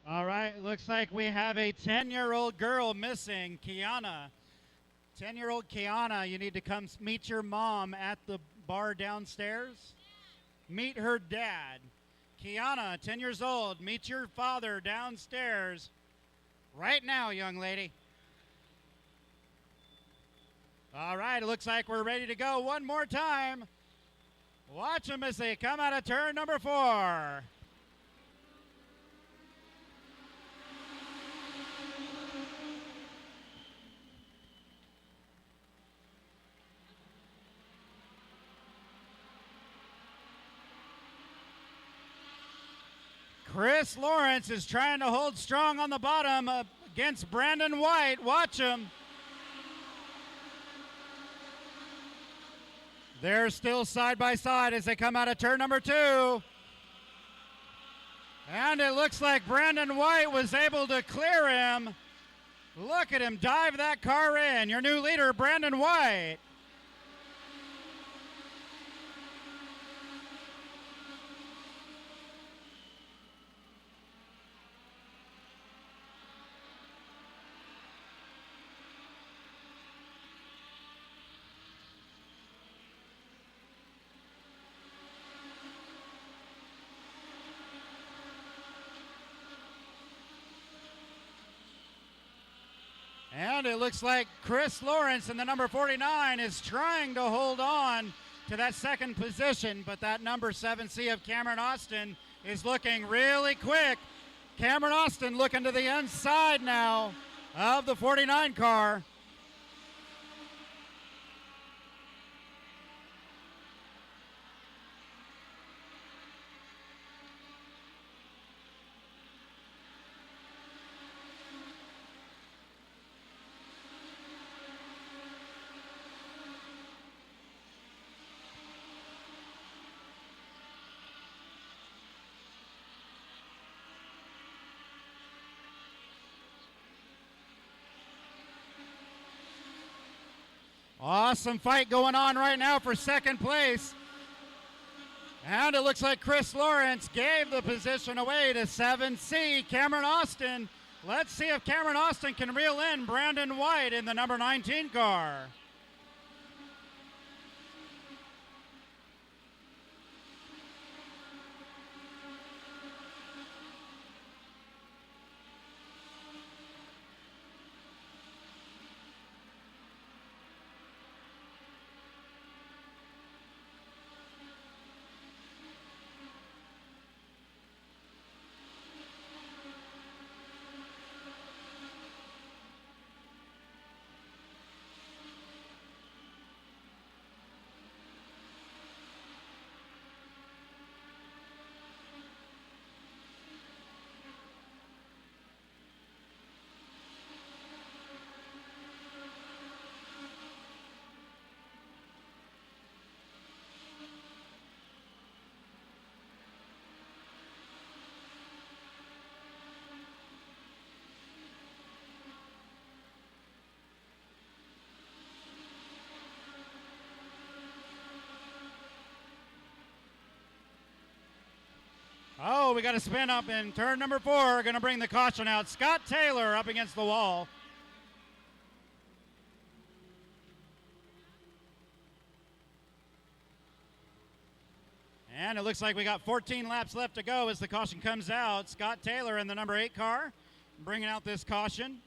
All right, looks like we have a 10-year-old girl missing, Kiana. 10-year-old Kiana, you need to come meet your mom at the bar downstairs. Meet her dad. Kiana, 10 years old, meet your father downstairs right now, young lady. All right, it looks like we're ready to go one more time. Watch them as they come out of turn number 4. Chris Lawrence is trying to hold strong on the bottom against Brandon White. Watch him. They're still side by side as they come out of turn number 2. And it looks like Brandon White was able to clear him. Look at him dive that car in. Your new leader, Brandon White. And it looks like Chris Lawrence in the number 49 is trying to hold on to that second position, but that number 7C of Cameron Austin is looking really quick. Cameron Austin looking to the inside now of the 49 car. Awesome fight going on right now for second place. And it looks like Chris Lawrence gave the position away to 7C, Cameron Austin. Let's see if Cameron Austin can reel in Brandon White in the number 19 car. Oh, we got a spin up in turn number 4. Going to bring the caution out. Scott Taylor up against the wall. And it looks like we got 14 laps left to go as the caution comes out. Scott Taylor in the number 8 car bringing out this caution.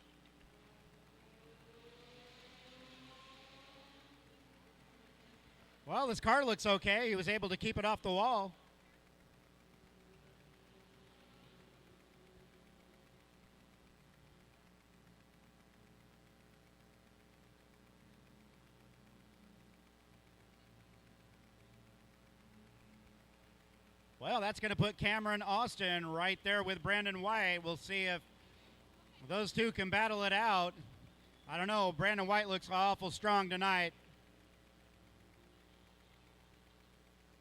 Well, this car looks okay. He was able to keep it off the wall. Well, that's going to put Cameron Austin right there with Brandon White. We'll see if those two can battle it out. I don't know. Brandon White looks awful strong tonight.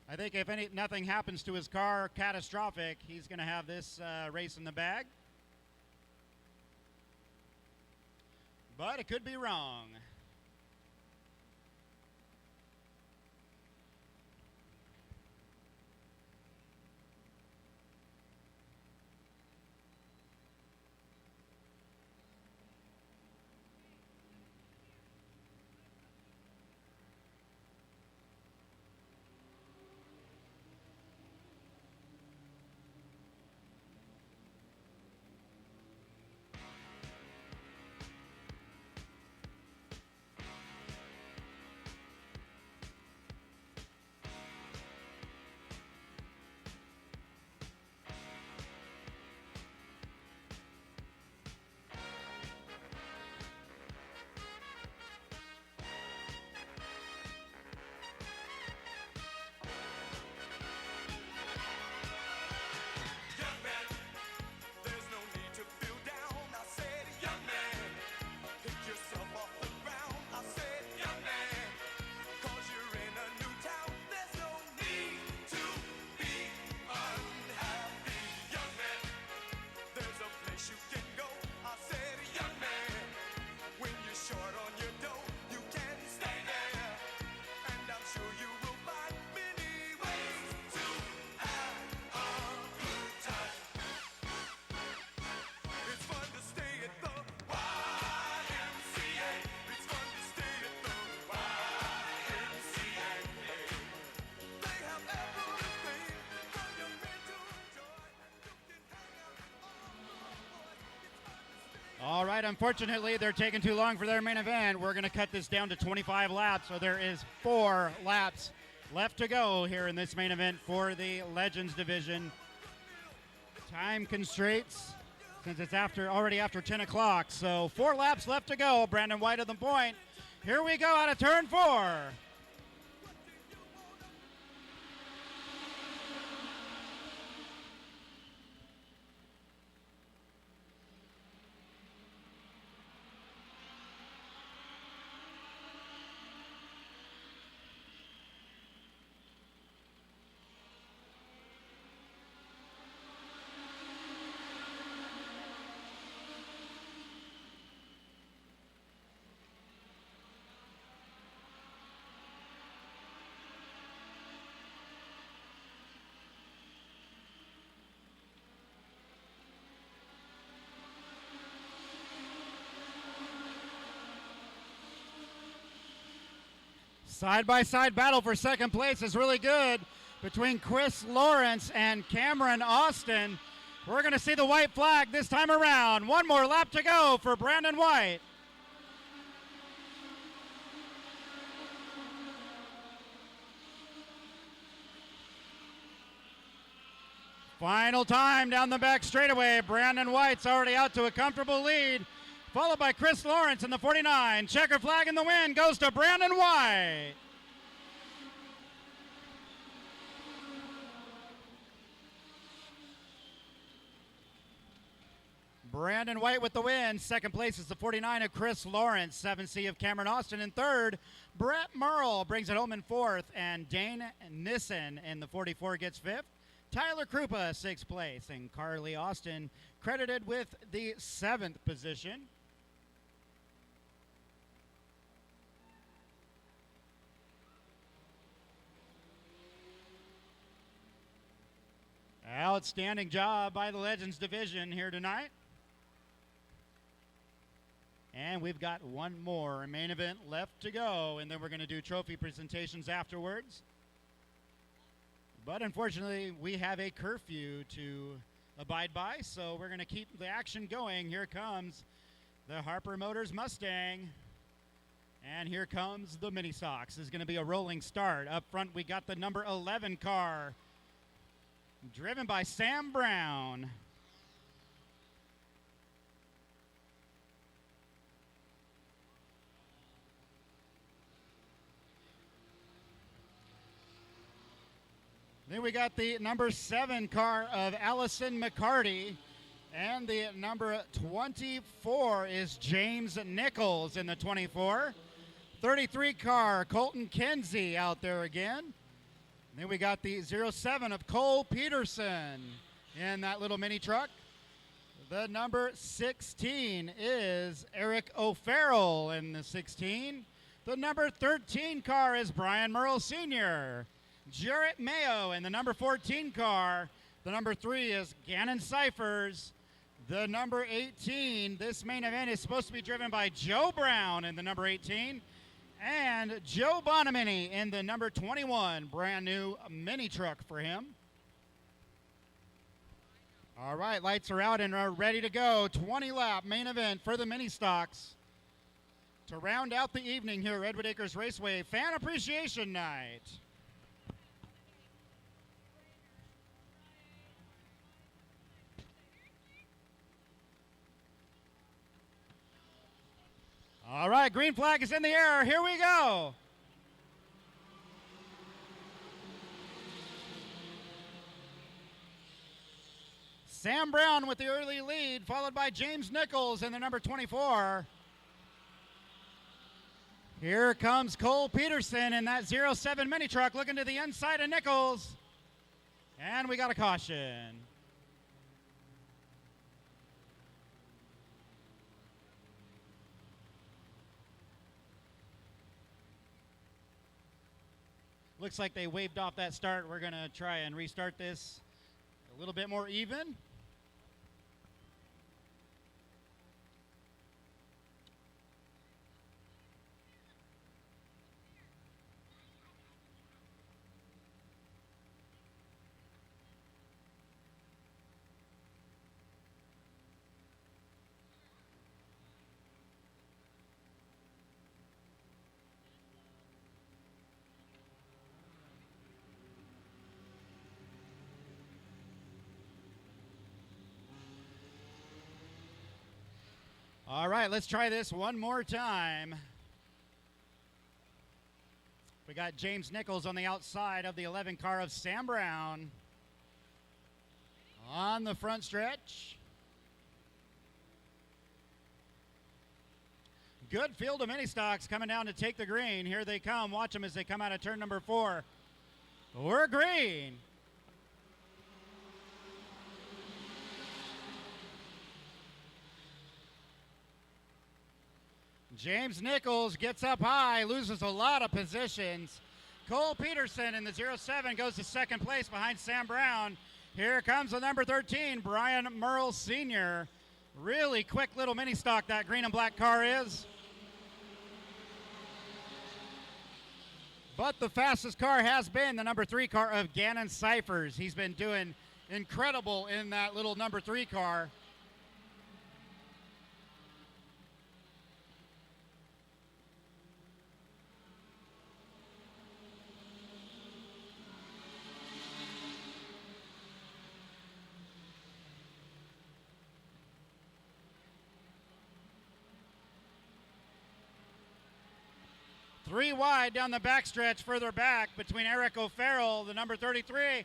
I think if nothing happens to his car catastrophic, he's going to have this race in the bag. But it could be wrong. right, unfortunately, they're taking too long for their main event. We're going to cut this down to 25 laps, so there is 4 laps left to go here in this main event for the Legends division. Time constraints, since it's already after 10 o'clock, so 4 laps left to go. Brandon White at the point. Here we go out of turn 4. Side-by-side battle for second place is really good between Chris Lawrence and Cameron Austin. We're going to see the white flag this time around. 1 more lap to go for Brandon White. Final time down the back straightaway. Brandon White's already out to a comfortable lead, followed by Chris Lawrence in the 49. Checker flag in the wind goes to Brandon White. Brandon White with the win. Second place is the 49 of Chris Lawrence. 7C of Cameron Austin in third. Brett Merle brings it home in fourth. And Dane Nissen in the 44 gets fifth. Tyler Krupa, 6th place. And Carly Austin credited with the 7th position. Outstanding job by the Legends division here tonight. And we've got one more main event left to go, and then we're going to do trophy presentations afterwards. But unfortunately, we have a curfew to abide by, so we're going to keep the action going. Here comes the Harper Motors Mustang. And here comes the Mini Sox. This is going to be a rolling start. Up front, we got the number 11 car, driven by Sam Brown. Then we got the number 7 car of Allison McCarty. And the number 24 is James Nichols in the 24. 33 car, Colton Kinsey out there again. Then we got the 07 of Cole Peterson in that little mini truck. The number 16 is Eric O'Farrell in the 16. The number 13 car is Brian Merle Sr. Jarrett Mayo in the number 14 car. The number 3 is Gannon Cyphers. The number 18, this main event is supposed to be driven by Joe Brown in the number 18. And Joe Bonamini in the number 21, brand new mini truck for him. All right, lights are out and are ready to go. 20-lap main event for the mini stocks to round out the evening here at Redwood Acres Raceway Fan Appreciation Night. All right, green flag is in the air. Here we go. Sam Brown with the early lead, followed by James Nichols in the number 24. Here comes Cole Peterson in that 07 mini truck, looking to the inside of Nichols. And we got a caution. Looks like they waved off that start. We're going to try and restart this a little bit more even. All right, let's try this one more time. We got James Nichols on the outside of the 11 car of Sam Brown. On the front stretch. Good field of mini stocks coming down to take the green. Here they come. Watch them as they come out of turn number 4. We're green. James Nichols gets up high, loses a lot of positions. Cole Peterson in the 07 goes to second place behind Sam Brown. Here comes the number 13, Brian Merle Sr. Really quick little mini stock that green and black car is. But the fastest car has been the number 3 car of Gannon Cyphers. He's been doing incredible in that little number 3 car. Three wide down the backstretch, further back between Eric O'Farrell, the number 33.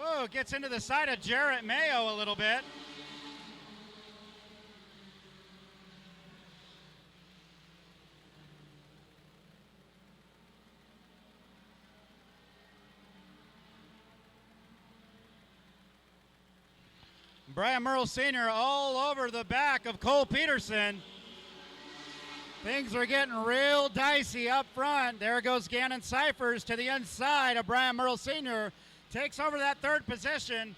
Oh, gets into the side of Jarrett Mayo a little bit. Brian Merle Sr. all over the back of Cole Peterson. Things are getting real dicey up front. There goes Gannon Cyphers to the inside of Brian Merle Sr. Takes over that third position.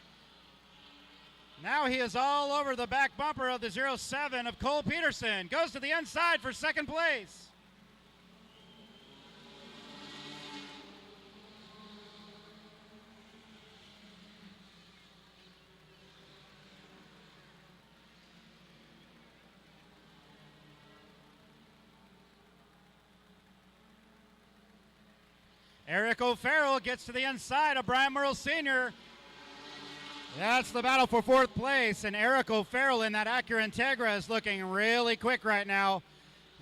Now he is all over the back bumper of the 07 of Cole Peterson. Goes to the inside for second place. Eric O'Farrell gets to the inside of Brian Merle Sr. That's the battle for fourth place, and Eric O'Farrell in that Acura Integra is looking really quick right now.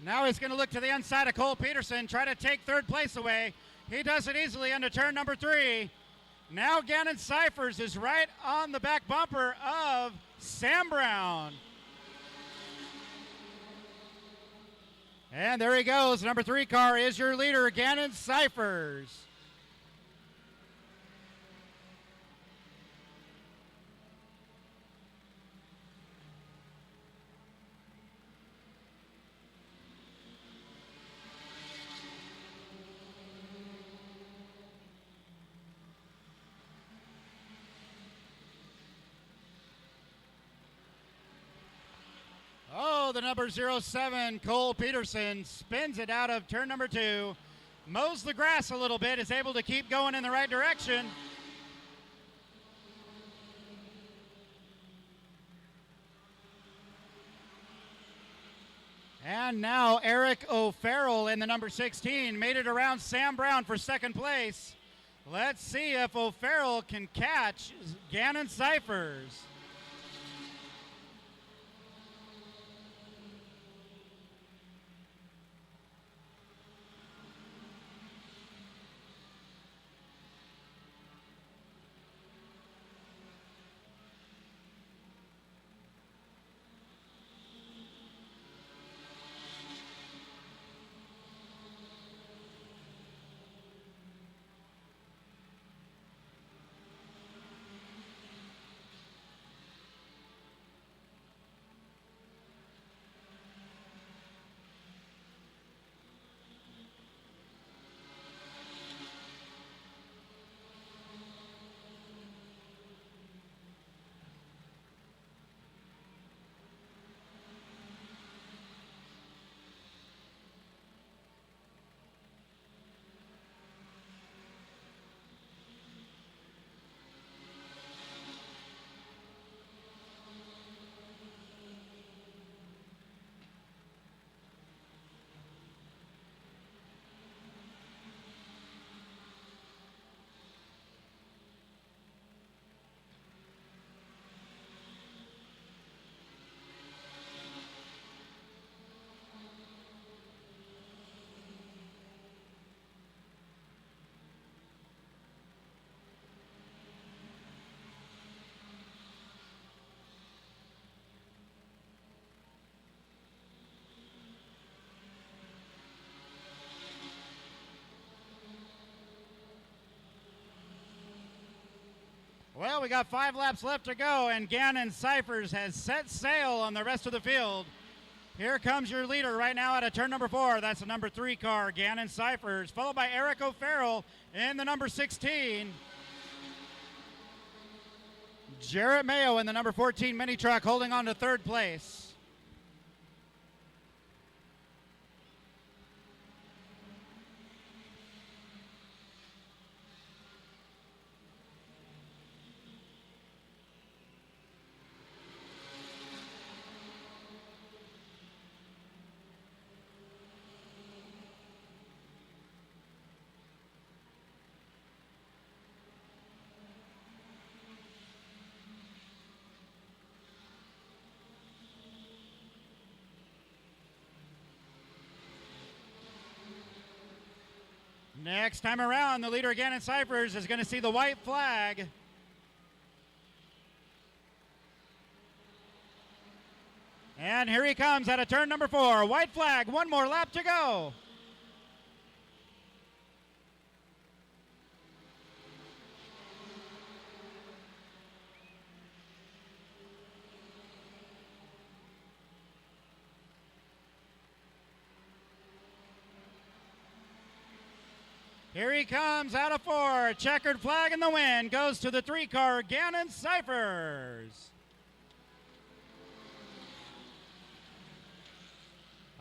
Now he's going to look to the inside of Cole Peterson, try to take third place away. He does it easily into turn number 3. Now Gannon Cyphers is right on the back bumper of Sam Brown. And there he goes. Number 3 car is your leader, Gannon Cyphers. Oh, the number 07, Cole Peterson, spins it out of turn number 2, mows the grass a little bit, is able to keep going in the right direction. And now Eric O'Farrell in the number 16 made it around Sam Brown for second place. Let's see if O'Farrell can catch Gannon Cyphers. Well, we got 5 laps left to go, and Gannon Cyphers has set sail on the rest of the field. Here comes your leader right now out of turn number 4. That's the number 3 car, Gannon Cyphers, followed by Eric O'Farrell in the number 16. Jarrett Mayo in the number 14 mini truck holding on to 3rd place. Next time around, the leader Gannon Cyphers is going to see the white flag. And here he comes out of turn number 4. White flag, 1 more lap to go. Here he comes out of 4. Checkered flag in the wind goes to the 3 car, Gannon Cyphers.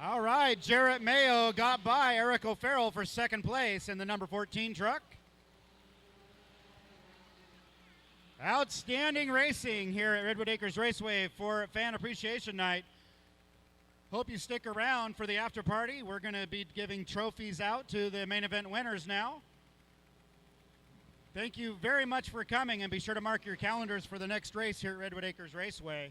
All right, Jarrett Mayo got by Eric O'Farrell for 2nd place in the number 14 truck. Outstanding racing here at Redwood Acres Raceway for Fan Appreciation Night. Hope you stick around for the after party. We're going to be giving trophies out to the main event winners now. Thank you very much for coming, and be sure to mark your calendars for the next race here at Redwood Acres Raceway.